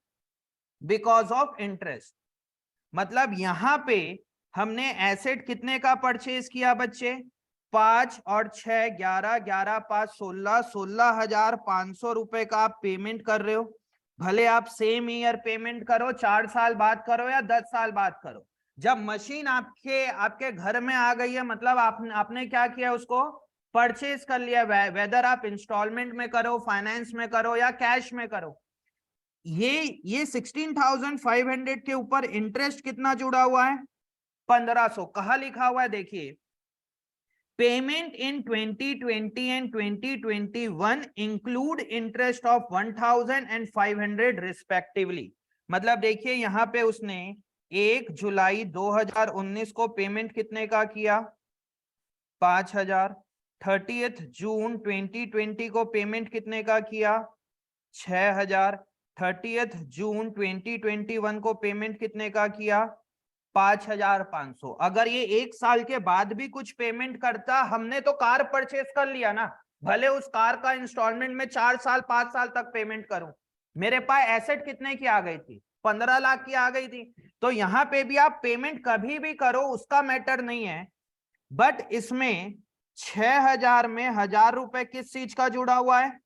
बिकॉज ऑफ इंटरेस्ट। मतलब यहां पे हमने एसेट कितने का परचेज किया बच्चे, 5 और 6 11, 11 5 16, 16,500 रुपए का आप पेमेंट कर रहे हो। भले आप सेम ईयर पेमेंट करो, 4 साल बाद करो या 10 साल बाद करो, जब मशीन आपके आपके घर में आ गई है, मतलब आपने क्या किया, उसको परचेज कर लिया, वेदर आप इंस्टॉलमेंट में करो, फाइनेंस में करो या कैश में करो, ये 16,500 के ऊपर इंटरेस्ट कितना जुड़ा हुआ है, 1,500। कहा लिखा हुआ है देखिए, payment in 2020 and 2021 include interest of 1,000 and 500 respectively. मतलब देखिए यहां पे उसने 1 जुलाई 2019 को पेमेंट कितने का किया, 5,000। 30th जून 2020 को पेमेंट कितने का किया? 6,000। 30th जून 2021 को पेमेंट कितने का किया? 5,500। अगर ये 1 साल के बाद भी कुछ पेमेंट करता, हमने तो कार परचेस कर लिया ना, भले उस कार का इंस्टॉलमेंट में 4 साल 5 साल तक पेमेंट करूं, मेरे पास एसेट कितने की आ गई थी? 15 लाख की आ गई थी। तो यहां पे भी आप पेमेंट कभी भी करो, उसका मैटर नहीं है, बट इसमें 6,000 में 1,000 रुपए किस चीज का जुड़ा हुआ है?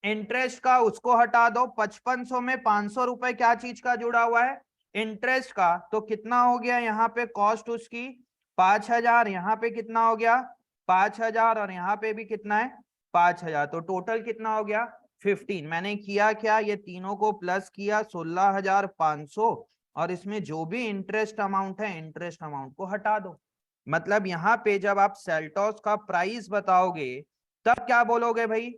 इंटरेस्ट का, उसको हटा दो। 5500 में 500 रुपए क्या चीज का जुड़ा हुआ है? इंटरेस्ट का। तो कितना हो गया यहाँ पे कॉस्ट उसकी? 5,000। यहाँ पे कितना हो गया? 5,000। और यहाँ पे भी कितना है? 5,000। तो टोटल कितना हो गया? 15। मैंने किया क्या, ये तीनों को प्लस किया, 16,500, और इसमें जो भी इंटरेस्ट अमाउंट है, इंटरेस्ट अमाउंट को हटा दो। मतलब यहाँ पे जब आप सेल्टॉस का प्राइस बताओगे, तब क्या बोलोगे भाई?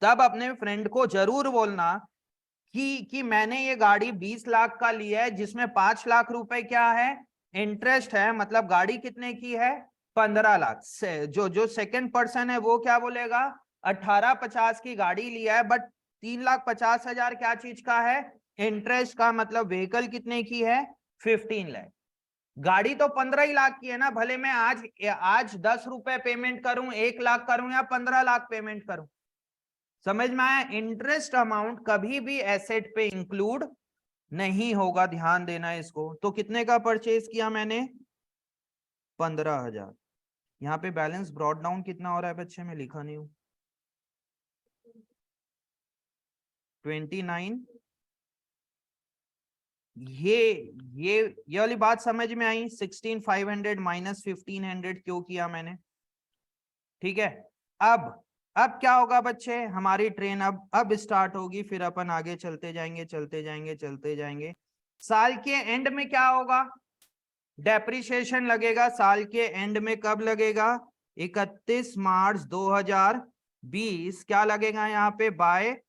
तब अपने फ्रेंड को जरूर बोलना कि मैंने ये गाड़ी 20 लाख का लिया है, जिसमें 5 लाख रुपए क्या है? इंटरेस्ट है। मतलब गाड़ी कितने की है? 15 लाख से। जो सेकंड पर्सन है वो क्या बोलेगा? 1850 की गाड़ी लिया है, बट 3,50,000 क्या चीज का है? इंटरेस्ट का। मतलब व्हीकल कितने की है? 15 लाख। गाड़ी तो 15 ही लाख की है ना, भले मैं आज 10 रुपए पेमेंट करूं, 1 लाख करूं, या 15 लाख पेमेंट करूं। समझ में आया? इंटरेस्ट अमाउंट कभी भी एसेट पे इंक्लूड नहीं होगा, ध्यान देना इसको। तो कितने का परचेज किया मैंने? 15,000। यहाँ पे बैलेंस ब्रॉड डाउन कितना हो रहा है बच्चे? में लिखा नहीं हूं। 29। ये वाली बात समझ में आई? 16,500 माइनस 1,500 क्यों किया मैंने? ठीक है। अब क्या होगा बच्चे? हमारी ट्रेन अब स्टार्ट होगी, फिर अपन आगे चलते जाएंगे चलते जाएंगे चलते जाएंगे। साल के एंड में क्या होगा? डेप्रिसिएशन लगेगा। साल के एंड में कब लगेगा? 31 मार्च 2020 क्या लगेगा यहाँ पे? Bye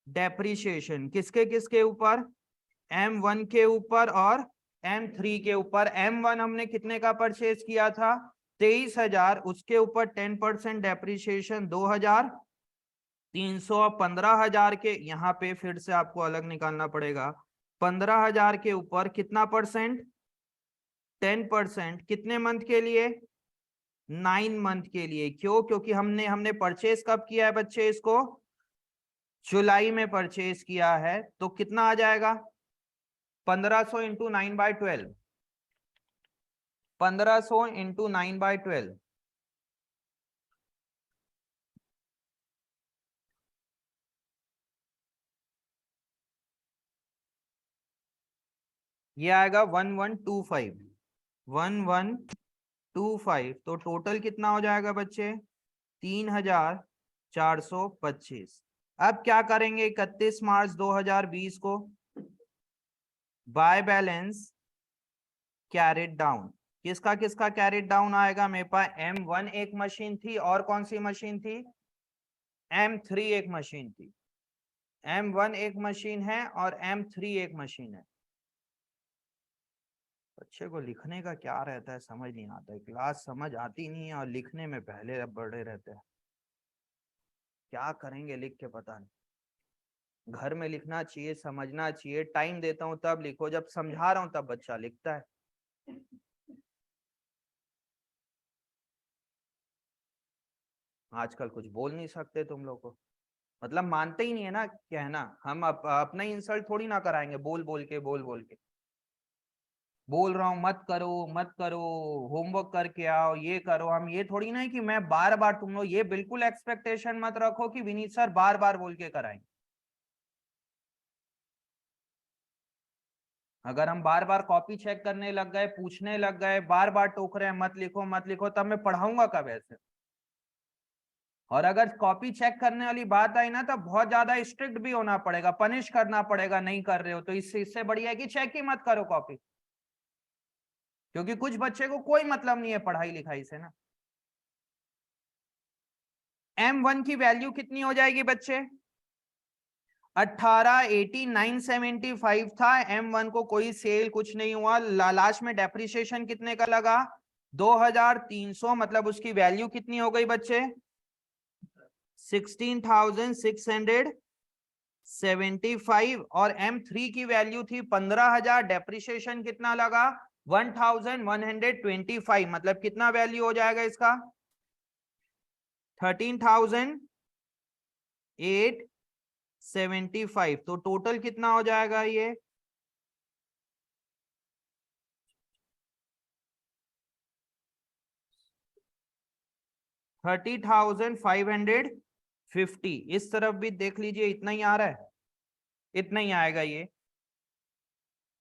depreciation. किसके किसके ऊपर? M1 के ऊपर और M3 के ऊपर। M1 हमने कितने का परचेज किया था? 23,000। उसके ऊपर 10% डेप्रिसिएशन 2,300। 15,000 के, यहाँ पे फिर से आपको अलग निकालना पड़ेगा। 15,000 के ऊपर कितना परसेंट? 10%। कितने मंथ के लिए? 9 मंथ के लिए। क्यों? क्योंकि हमने परचेज कब किया है बच्चे इसको? जुलाई में परचेज किया है। तो कितना आ जाएगा? 1500 इंटू 9/12। 1500 इंटू 9/12। ये आएगा 1125। 1125। तो टोटल कितना हो जाएगा बच्चे? 3,425। अब क्या करेंगे 31 मार्च 2020 को? By balance carried down. किसका किसका कैरिड डाउन आएगा? मेरे पास M1 एक मशीन थी, और कौन सी मशीन थी? M3 एक मशीन थी। M1 एक मशीन है और M3 एक मशीन है। बच्चे को लिखने का क्या रहता है समझ नहीं आता है, क्लास समझ आती नहीं है और लिखने में पहले बढ़े रहते हैं। क्या करेंगे लिख के पता नहीं। घर में लिखना चाहिए, समझना चाहिए। टाइम देता हूँ तब लिखो, जब समझा रहा हूँ तब बच्चा लिखता है। आजकल कुछ बोल नहीं सकते तुम लोग को, मतलब मानते ही नहीं है ना कहना। हम अपना ही इंसल्ट थोड़ी ना कराएंगे बोल बोल के, बोल बोल के। बोल रहा हूँ मत करो मत करो, होमवर्क करके आओ, ये करो। हम ये थोड़ी ना है कि मैं बार बार, तुम लोग ये बिल्कुल एक्सपेक्टेशन मत रखो कि विनीत सर बार बार बोल के कराएंगे। अगर हम बार बार कॉपी चेक करने लग गए, पूछने लग गए, बार बार टोक रहे हैं मत लिखो मत लिखो, तब मैं पढ़ाऊंगा कब ऐसे? और अगर कॉपी चेक करने वाली बात आई ना, तो बहुत ज्यादा स्ट्रिक्ट भी होना पड़ेगा, पनिश करना पड़ेगा नहीं कर रहे हो तो। इससे बढ़िया है कि चेक ही मत करो कॉपी, क्योंकि कुछ बच्चे को कोई मतलब नहीं है पढ़ाई लिखाई से ना। M1 की वैल्यू कितनी हो जाएगी बच्चे? 18,8975 था। M1 को कोई सेल कुछ नहीं हुआ। लास्ट में डेप्रिसिएशन कितने का लगा? 2300 मतलब उसकी वैल्यू कितनी हो गई बच्चे? 16,675 और M3 की वैल्यू थी 15,000। डेप्रिसिएशन कितना लगा? 1,125 मतलब कितना वैल्यू हो जाएगा इसका? 13,875। तो टोटल कितना हो जाएगा ये? 30,550। इस तरफ भी देख लीजिए, इतना ही आ रहा है, इतना ही आएगा ये।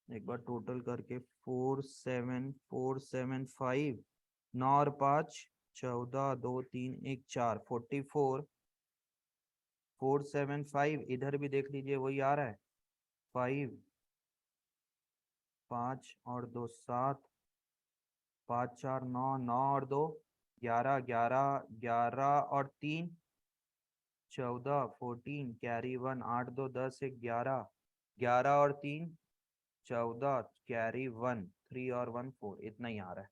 एक बार टोटल करके 47,475, 9 और 5 14, 2 3 1 4, 44,475। इधर भी देख लीजिए वही आ रहा है, 5 5 और 2 7, 5 4 9, 9 और 2 11, 11 11 और 3 14, 14 कैरी 1, 8 2 10 1 11, 11 और 3 14 कैरी 1, 3 और 1 4। इतना ही आ रहा है,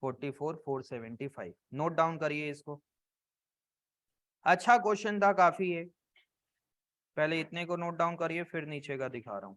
44,475। नोट डाउन करिए इसको। अच्छा क्वेश्चन था काफी है। पहले इतने को नोट डाउन करिए, फिर नीचे का दिखा रहा हूँ।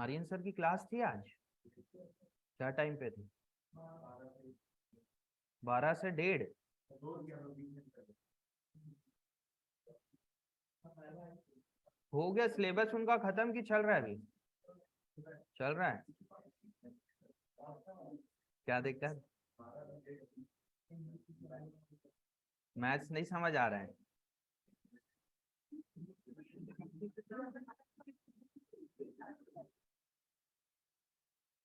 आर्यन सर की क्लास थी आज? क्या टाइम पे थी? 12 से 1:30। हो गया सिलेबस उनका खत्म कि चल रहा है अभी? चल रहा है। क्या दिक्कत है? मैथ्स नहीं समझ आ रहा है?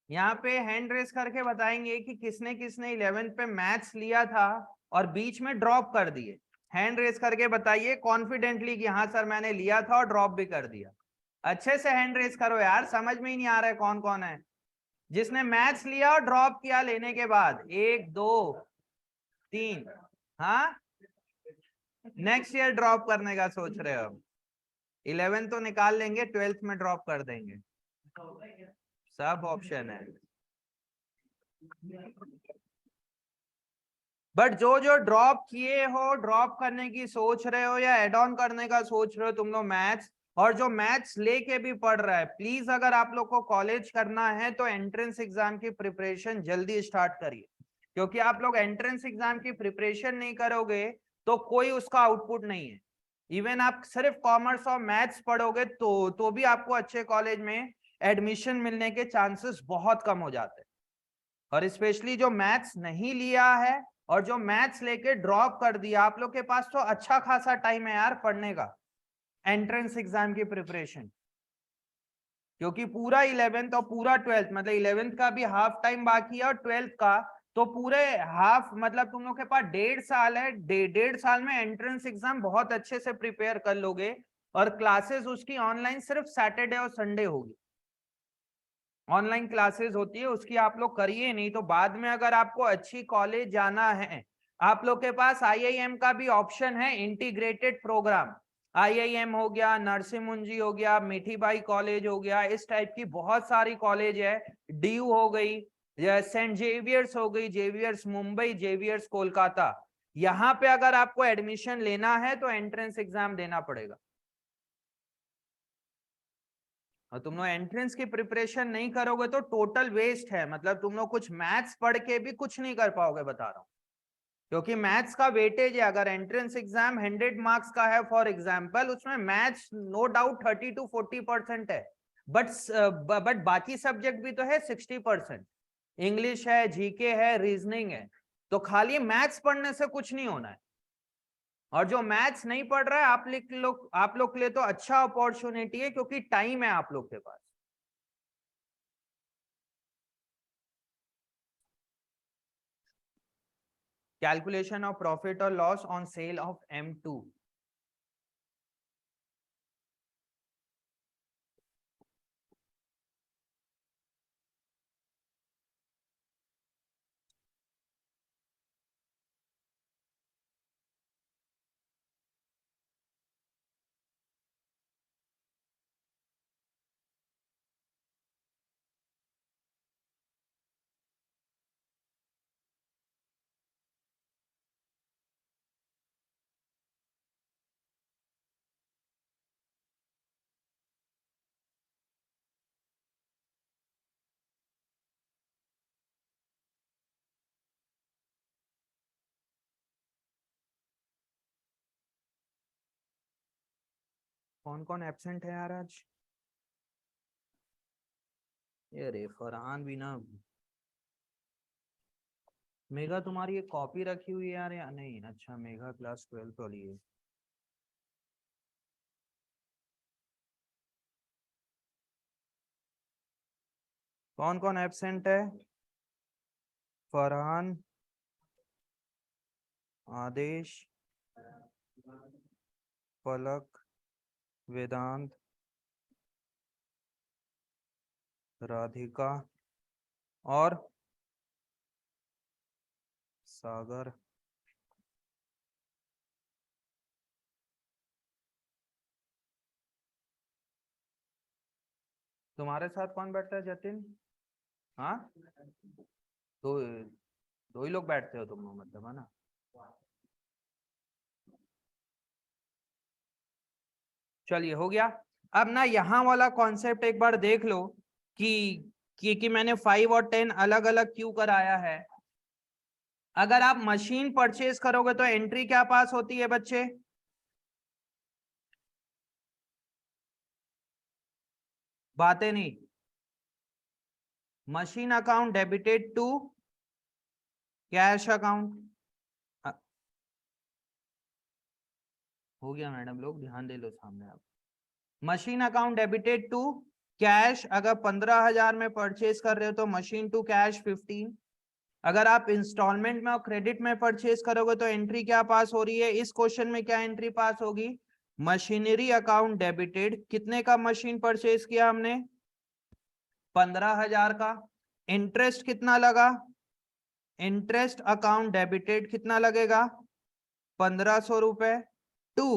यहाँ पे हैंड रेस करके बताएंगे कि किसने किसने 11th पे मैथ्स लिया था और बीच में ड्रॉप कर दिए। हैंड रेस करके बताइए कॉन्फिडेंटली कि हाँ सर मैंने लिया था और ड्रॉप भी कर दिया। अच्छे से हैंड रेस करो यार, समझ में ही नहीं आ रहा है कौन कौन है जिसने मैथ्स लिया और ड्रॉप किया लेने के बाद। 1 2 3। हाँ, नेक्स्ट ईयर ड्रॉप करने का सोच रहे हो? 11th तो निकाल लेंगे, 12th में ड्रॉप कर देंगे। सब ऑप्शन है। बट जो जो ड्रॉप किए हो, ड्रॉप करने की सोच रहे हो या एड ऑन करने का सोच रहे हो तुम लोग मैथ्स, और जो मैथ्स लेके भी पढ़ रहा है, प्लीज अगर आप लोग को कॉलेज करना है तो एंट्रेंस एग्जाम की प्रिपरेशन जल्दी स्टार्ट करिए। क्योंकि आप लोग एंट्रेंस एग्जाम की प्रिपरेशन नहीं करोगे तो कोई उसका आउटपुट नहीं है। इवन आप सिर्फ कॉमर्स और मैथ्स पढ़ोगे तो भी आपको अच्छे कॉलेज में एडमिशन मिलने के चांसेस बहुत कम हो जाते हैं। और स्पेशली जो मैथ्स नहीं लिया है और जो मैथ्स लेके ड्रॉप कर दिया, आप लोग के पास तो अच्छा खासा टाइम है यार पढ़ने का एंट्रेंस एग्जाम की प्रिपरेशन। क्योंकि पूरा 11th और पूरा 12th, मतलब 11th का भी हाफ टाइम बाकी है और 12th का तो पूरे हाफ, मतलब तुम लोग के पास 1.5 साल है। 1.5 साल में एंट्रेंस एग्जाम बहुत अच्छे से प्रिपेयर कर लोगे। और क्लासेस उसकी ऑनलाइन सिर्फ सैटरडे और संडे होगी। ऑनलाइन क्लासेस होती है उसकी, आप लोग करिए। नहीं तो बाद में अगर आपको अच्छी कॉलेज जाना है, आप लोग के पास आईआईएम का भी ऑप्शन है, इंटीग्रेटेड प्रोग्राम। आईआईएम हो गया, नरसिम्हा हो गया, मीठीबाई कॉलेज हो गया, इस टाइप की बहुत सारी कॉलेज है। डीयू हो गई, सेंट जेवियर्स हो गई, जेवियर्स मुंबई, जेवियर्स कोलकाता। यहाँ पे अगर आपको एडमिशन लेना है तो एंट्रेंस एग्जाम देना पड़ेगा। और तुम लोग एंट्रेंस की प्रिपरेशन नहीं करोगे तो टोटल वेस्ट है। मतलब तुम लोग कुछ मैथ्स पढ़ के भी कुछ नहीं कर पाओगे, बता रहा हूं। क्योंकि मैथ्स का वेटेज है, अगर एंट्रेंस एग्जाम 100 मार्क्स का है फॉर एग्जाम्पल, उसमें मैथ्स नो डाउट 30 to 40% है। बट बट बाकी सब्जेक्ट भी तो है 60%। इंग्लिश है, जीके है, रीजनिंग है। तो खाली मैथ्स पढ़ने से कुछ नहीं होना है। और जो मैथ्स नहीं पढ़ रहा है, आप लोग के लिए तो अच्छा अपॉर्चुनिटी है क्योंकि टाइम है आप लोग के पास। Calculation of profit or loss on sale of M2। कौन कौन एब्सेंट है यार आज? ये रे फरहान भी ना। मेघा, तुम्हारी एक कॉपी रखी हुई है यार या नहीं? अच्छा, मेघा क्लास 12th वाली है। कौन कौन एब्सेंट है? फरहान, आदेश, पलक, वेदांत, राधिका और सागर। तुम्हारे साथ कौन बैठता है जतिन? हाँ, दो दो ही लोग बैठते हो तुम लोग, मतलब, है ना? चलिए, हो गया। अब ना यहाँ वाला कॉन्सेप्ट एक बार देख लो कि मैंने 5 और 10 अलग अलग क्यों कराया है। अगर आप मशीन परचेज करोगे तो एंट्री क्या पास होती है बच्चे? बातें नहीं। Machine account debited to cash account. हो गया मैडम, लोग ध्यान दे लो सामने। आप machine account debited to cash, अगर 15,000 में परचेज कर रहे हो तो मशीन टू कैश 15। अगर आप इंस्टॉलमेंट में और क्रेडिट में परचेज करोगे तो एंट्री क्या पास हो रही है? इस क्वेश्चन में क्या एंट्री पास होगी? Machinery account debited. कितने का मशीन परचेज किया हमने? 15,000 का। इंटरेस्ट कितना लगा? इंटरेस्ट अकाउंट डेबिटेड कितना लगेगा? 1,500 रुपए टू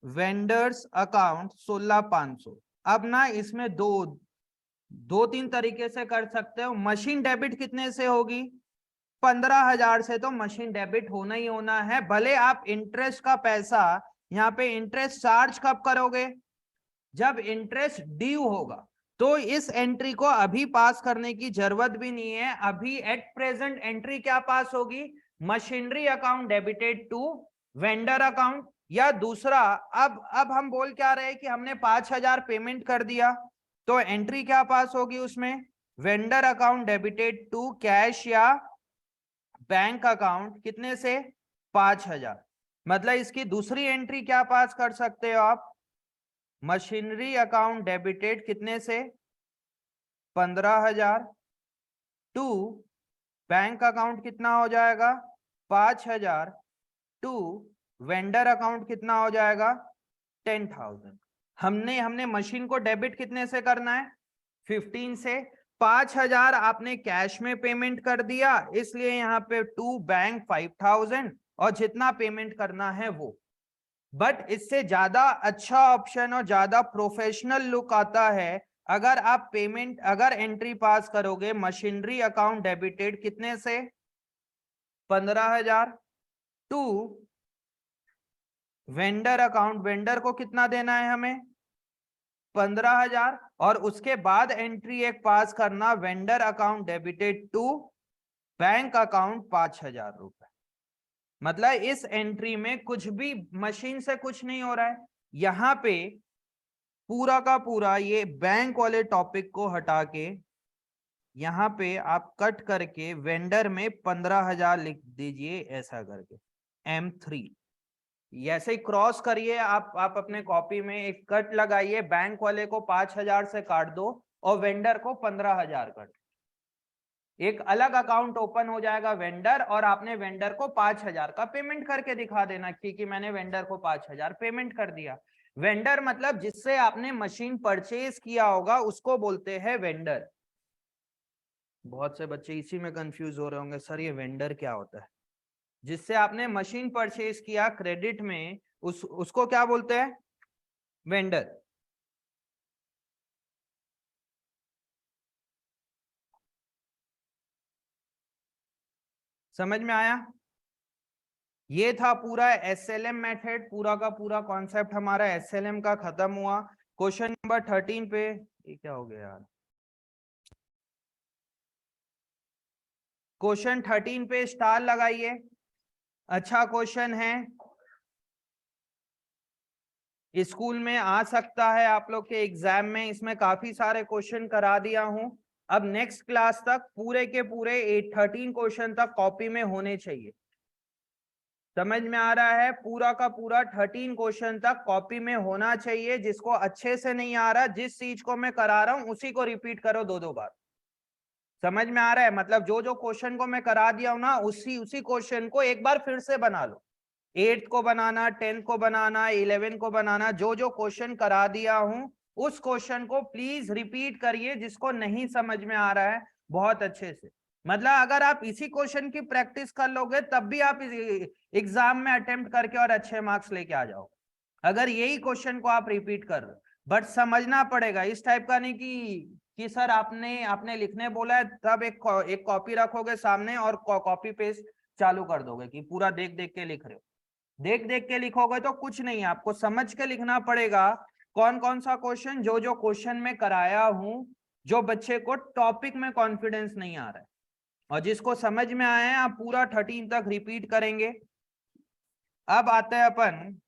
वेंडर्स अकाउंट 16,500। अब ना इसमें दो तीन तरीके से कर सकते हो। मशीन डेबिट कितने से होगी? 15,000 से। तो मशीन डेबिट होना ही होना है, भले आप इंटरेस्ट का पैसा यहाँ पे इंटरेस्ट चार्ज कब करोगे? जब इंटरेस्ट ड्यू होगा। तो इस एंट्री को अभी पास करने की जरूरत भी नहीं है। अभी एट प्रेजेंट एंट्री क्या पास होगी? Machinery account debited to vendor account. या दूसरा, अब हम बोल क्या रहे हैं कि हमने 5,000 पेमेंट कर दिया, तो एंट्री क्या पास होगी उसमें? Vendor account debited to cash या बैंक अकाउंट। कितने से? 5,000। मतलब इसकी दूसरी एंट्री क्या पास कर सकते हो आप? मशीनरी अकाउंट डेबिटेड कितने से? 15,000 टू बैंक अकाउंट कितना हो जाएगा? 5,000 टू वेंडर अकाउंट कितना हो जाएगा? 10,000। हमने मशीन को डेबिट कितने से करना है? 15 से। 5,000 आपने कैश में पेमेंट कर दिया, इसलिए यहाँ पे टू बैंक 5,000 और जितना पेमेंट करना है वो। बट इससे ज्यादा अच्छा ऑप्शन और ज्यादा प्रोफेशनल लुक आता है अगर आप पेमेंट, अगर एंट्री पास करोगे मशीनरी अकाउंट डेबिटेड कितने से? 15,000 टू वेंडर अकाउंट। वेंडर को कितना देना है हमें? 15,000। और उसके बाद एंट्री एक पास करना, vendor account debited to bank account 5,000 रुपए। मतलब इस एंट्री में कुछ भी मशीन से कुछ नहीं हो रहा है। यहां पे पूरा का पूरा ये बैंक वाले टॉपिक को हटा के यहाँ पे आप कट करके वेंडर में 15,000 लिख दीजिए, ऐसा करके M3 ऐसे ही क्रॉस करिए। आप अपने कॉपी में एक कट लगाइए, बैंक वाले को 5,000 से काट दो और वेंडर को 15,000 कट। एक अलग अकाउंट ओपन हो जाएगा वेंडर, और आपने वेंडर को 5,000 का पेमेंट करके दिखा देना कि मैंने वेंडर को 5,000 पेमेंट कर दिया। वेंडर मतलब जिससे आपने मशीन परचेज किया होगा उसको बोलते हैं वेंडर। बहुत से बच्चे इसी में कंफ्यूज हो रहे होंगे, सर ये वेंडर क्या होता है? जिससे आपने मशीन परचेज किया क्रेडिट में, उसको क्या बोलते हैं? वेंडर। समझ में आया? ये था पूरा एसएलएम मेथड, पूरा का पूरा कॉन्सेप्ट हमारा एसएलएम का खत्म हुआ। क्वेश्चन नंबर 13 पे, ये क्या हो गया यार? क्वेश्चन 13 पे स्टार लगाइए। अच्छा क्वेश्चन है, स्कूल में आ सकता है आप लोग के एग्जाम में। इसमें काफी सारे क्वेश्चन करा दिया हूं। अब नेक्स्ट क्लास तक पूरे के पूरे 13 क्वेश्चन तक कॉपी में होने चाहिए। समझ में आ रहा है? पूरा का पूरा 13 क्वेश्चन तक कॉपी में होना चाहिए। जिसको अच्छे से नहीं आ रहा, जिस चीज को मैं करा रहा हूं उसी को रिपीट करो 2-2 बार। समझ में आ रहा है? मतलब जो जो क्वेश्चन को मैं करा दिया हूं ना, उसी उसी क्वेश्चन को एक बार फिर से बना लो। 8th को बनाना, 10th को बनाना, 11 को बनाना, जो जो क्वेश्चन करा दिया हूं उस क्वेश्चन को प्लीज रिपीट करिए, जिसको नहीं समझ में आ रहा है बहुत अच्छे से। मतलब अगर आप इसी क्वेश्चन की प्रैक्टिस कर लोगे तब भी आप एग्जाम में अटेम्प्ट करके और अच्छे मार्क्स लेके आ जाओ, अगर यही क्वेश्चन को आप रिपीट कर रहे हो। बट समझना पड़ेगा, इस टाइप का नहीं कि सर आपने लिखने बोला है तब एक कॉपी रखोगे सामने और कॉपी पेस्ट चालू कर दोगे कि पूरा देख देख के लिख रहे हो। देख देख के लिखोगे तो कुछ नहीं, आपको समझ के लिखना पड़ेगा कौन कौन सा क्वेश्चन? जो जो क्वेश्चन में कराया हूं, जो बच्चे को टॉपिक में कॉन्फिडेंस नहीं आ रहा है और जिसको समझ में आया है, आप पूरा 13 तक रिपीट करेंगे। अब आते हैं अपन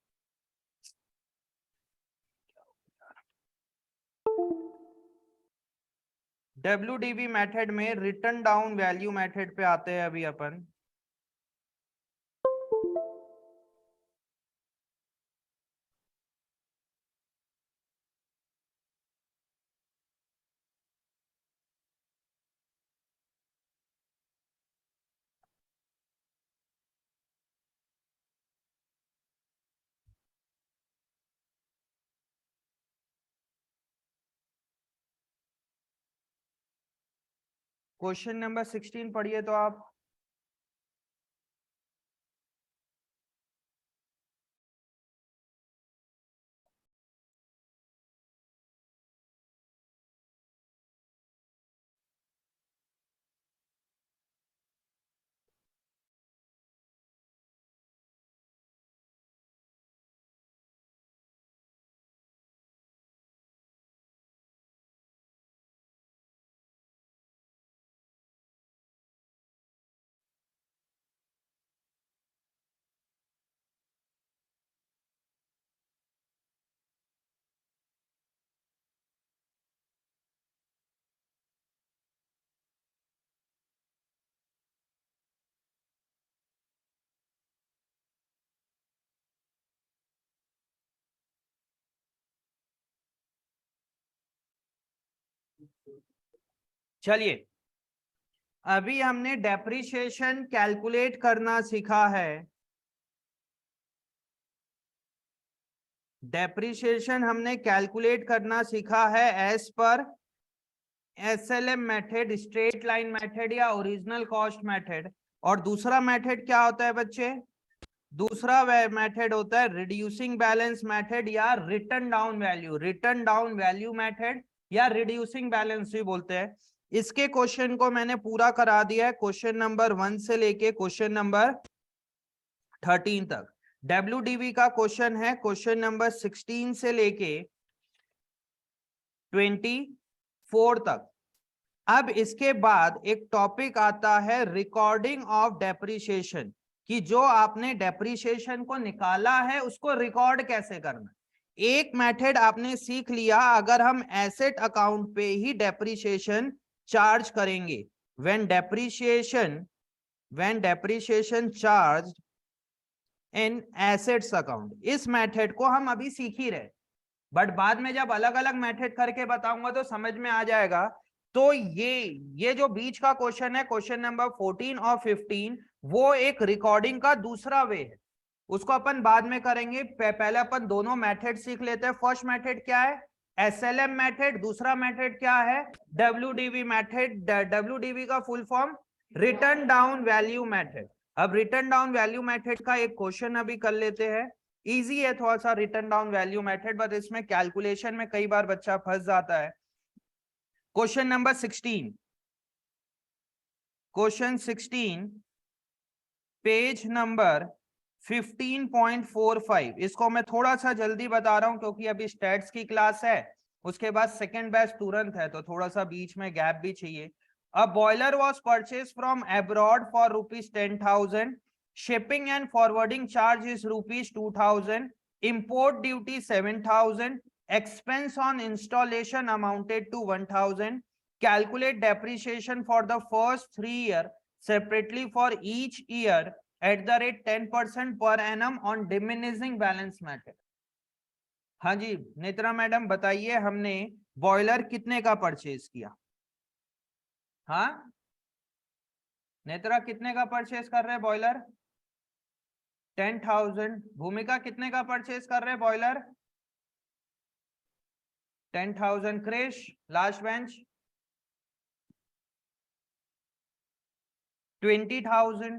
WDV मेथड में, रिटर्न डाउन वैल्यू मेथड पे आते हैं अभी अपन। क्वेश्चन नंबर 16 पढ़िए तो आप। चलिए, अभी हमने डेप्रिसिएशन कैलकुलेट करना सीखा है। डेप्रिसिएशन हमने कैलकुलेट करना सीखा है as per SLM method, straight line method या ओरिजिनल कॉस्ट मेथड। और दूसरा मेथड क्या होता है बच्चे? दूसरा मेथड होता है रिड्यूसिंग बैलेंस मेथड या return down value, return down value method या रिड्यूसिंग बैलेंस भी बोलते हैं। इसके क्वेश्चन को मैंने पूरा करा दिया है, क्वेश्चन नंबर 1 से लेके क्वेश्चन नंबर 13 तक। WDV का क्वेश्चन है क्वेश्चन नंबर 16 से लेके 24 तक। अब इसके बाद एक टॉपिक आता है रिकॉर्डिंग ऑफ डेप्रिसिएशन, कि जो आपने डेप्रिसिएशन को निकाला है उसको रिकॉर्ड कैसे करना। एक मेथड आपने सीख लिया, अगर हम एसेट अकाउंट पे ही डेप्रिसिएशन चार्ज करेंगे, when depreciation charge in assets account, इस मेथड को हम अभी सीख ही रहे, बट बाद में जब अलग अलग मेथड करके बताऊंगा तो समझ में आ जाएगा। तो ये जो बीच का क्वेश्चन है, क्वेश्चन नंबर 14 और 15, वो एक रिकॉर्डिंग का दूसरा वे है, उसको अपन बाद में करेंगे। पहले अपन दोनों मेथड सीख लेते हैं। फर्स्ट मेथड क्या है? SLM method. दूसरा मेथड क्या है? WDV method. WDV का full form return down value method. अब रिटर्न डाउन वैल्यू मेथड का एक क्वेश्चन अभी कर लेते हैं। इजी है थोड़ा सा return down value method, but इसमें कैलकुलेशन में कई बार बच्चा फंस जाता है। Question number 16, question 16 page number 15.45। इसको मैं थोड़ा सा जल्दी बता रहा हूं क्योंकि अभी स्टैट्स की क्लास है, उसके बाद सेकेंड बैच तुरंत है, तो थोड़ा सा बीच में गैप भी चाहिए। A boiler was purchase from abroad for ₹10,000, shipping and forwarding charge is ₹2,000, import duty 7,000, expense on installation amounted to 1,000. Calculate depreciation for the first 3 years separately for each year at the rate 10% per annum on diminishing balance method। हाँ जी Netra madam बताइए, हमने boiler कितने का purchase किया? हाँ नेत्रा, कितने का purchase कर रहे हैं बॉयलर? 10,000। भूमिका कितने का परचेज कर रहे हैं बॉयलर? 10,000। Krrish last bench 20,000।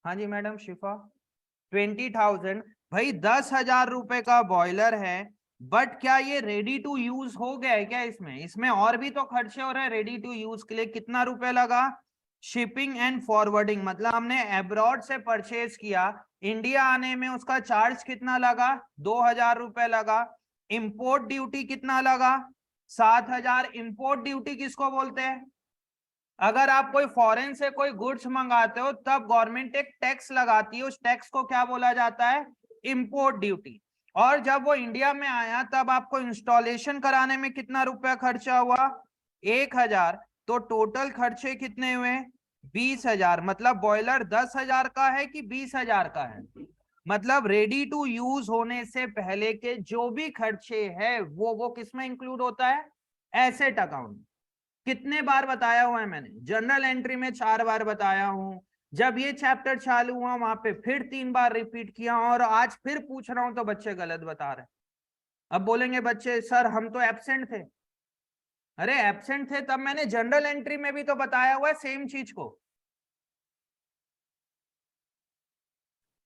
हाँ जी मैडम शिफा 20,000। भाई 10,000 रुपए का बॉयलर है, बट क्या ये रेडी टू यूज हो गया है क्या? इसमें और भी तो खर्चे हो रहे हैं रेडी टू यूज के लिए। कितना रुपए लगा? शिपिंग एंड फॉरवर्डिंग, मतलब हमने अब्रॉड से परचेज किया, इंडिया आने में उसका चार्ज कितना लगा? 2,000 रुपए लगा। इंपोर्ट ड्यूटी कितना लगा? 7,000। इंपोर्ट ड्यूटी किसको बोलते हैं? अगर आप कोई फॉरेन से कोई गुड्स मंगाते हो तब गवर्नमेंट एक टैक्स लगाती है, उस टैक्स को क्या बोला जाता है? Import duty. और जब वो इंडिया में आया तब आपको इंस्टॉलेशन कराने में कितना रुपया खर्चा हुआ? 1,000। तो टोटल खर्चे कितने हुए? 20,000। मतलब बॉयलर 10,000 का है कि 20,000 का है? मतलब रेडी टू यूज होने से पहले के जो भी खर्चे है वो किसमें इंक्लूड होता है? Asset account. कितने बार बताया हुआ है मैंने? जनरल एंट्री में 4 बार बताया हूं, जब ये चैप्टर चालू हुआ वहां पे फिर 3 बार रिपीट किया, और आज फिर पूछ रहा हूं तो बच्चे गलत बता रहे हैं। अब बोलेंगे बच्चे सर हम तो एब्सेंट थे। अरे एब्सेंट थे तब मैंने जनरल एंट्री में भी तो बताया हुआ है सेम चीज को।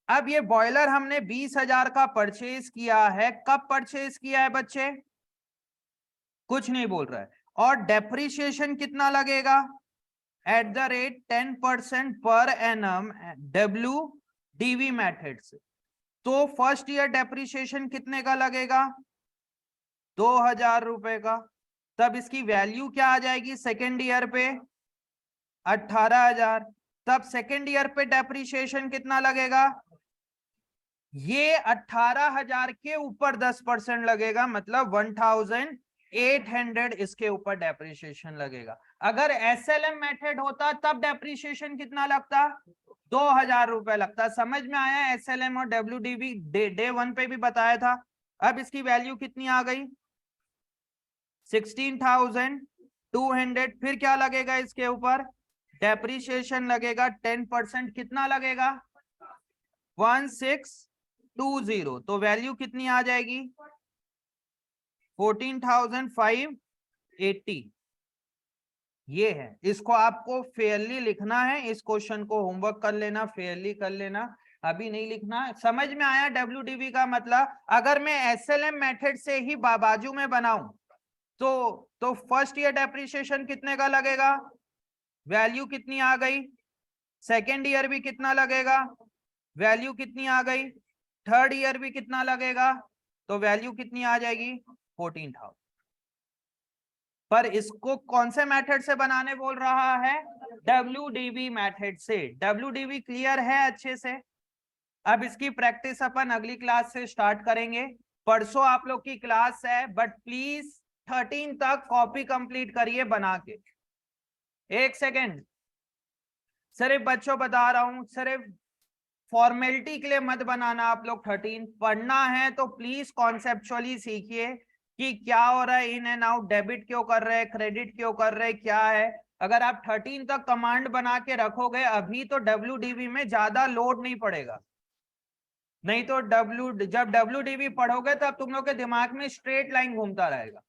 अब ये बॉयलर हमने 20,000 का परचेज किया है, कब परचेज किया है बच्चे? कुछ नहीं बोल रहा है। और डेप्रिसिएशन कितना लगेगा? At the rate 10% per annum WDV method से। तो फर्स्ट ईयर डेप्रिसिएशन कितने का लगेगा? 2,000 रुपए का। तब इसकी वैल्यू क्या आ जाएगी सेकेंड ईयर पे? 18,000। तब सेकेंड ईयर पे डेप्रिसिएशन कितना लगेगा? ये 18,000 के ऊपर 10% लगेगा, मतलब 1,800 इसके ऊपर डेप्रिसिएशन लगेगा। अगर SLM मेथड होता तब डेप्रिसिएशन कितना लगता? 2,000 रुपए लगता। समझ में आया? SLM और WDV डे 1 पे भी बताया था। अब इसकी वैल्यू कितनी आ गई? 16,200। फिर क्या लगेगा इसके ऊपर? डेप्रिसिएशन लगेगा 10%। कितना लगेगा? 1620। तो वैल्यू कितनी आ जाएगी? 14,580। ये है। इसको आपको फेयरली लिखना है, इस क्वेश्चन को होमवर्क कर लेना, फेयरली कर लेना, अभी नहीं लिखना। समझ में आया WDV का मतलब? अगर मैं SLM मेथड से ही बाजू में बनाऊं तो फर्स्ट ईयर डेप्रिसिएशन कितने का लगेगा? वैल्यू कितनी आ गई? सेकेंड ईयर भी कितना लगेगा? वैल्यू कितनी आ गई? थर्ड ईयर भी कितना लगेगा? तो वैल्यू कितनी आ जाएगी? 14,000। पर इसको कौन से मेथड से बनाने बोल रहा है? WDV मेथड से। WDV क्लियर है अच्छे से? अब इसकी प्रैक्टिस अपन अगली क्लास से स्टार्ट करेंगे। परसों आप लोग की क्लास है, बट प्लीज 13 तक कॉपी कंप्लीट करिए बना के। एक सेकेंड, सिर्फ बच्चों बता रहा हूं, सिर्फ फॉर्मेलिटी के लिए मत बनाना। आप लोग 13 पढ़ना है तो प्लीज कॉन्सेप्चुअली सीखिए कि क्या हो रहा है, इन एंड आउट, डेबिट क्यों कर रहे हैं, क्रेडिट क्यों कर रहे हैं, क्या है। अगर आप 13 तक कमांड बना के रखोगे अभी तो WDV में ज्यादा लोड नहीं पड़ेगा। नहीं तो जब WDV पढ़ोगे तब तुम लोग के दिमाग में स्ट्रेट लाइन घूमता रहेगा।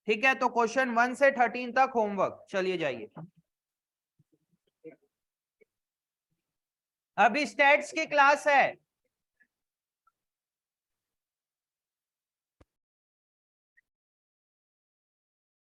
ठीक है, तो क्वेश्चन 1 से 13 तक होमवर्क। चलिए जाइए। अभी स्टैट्स की क्लास है।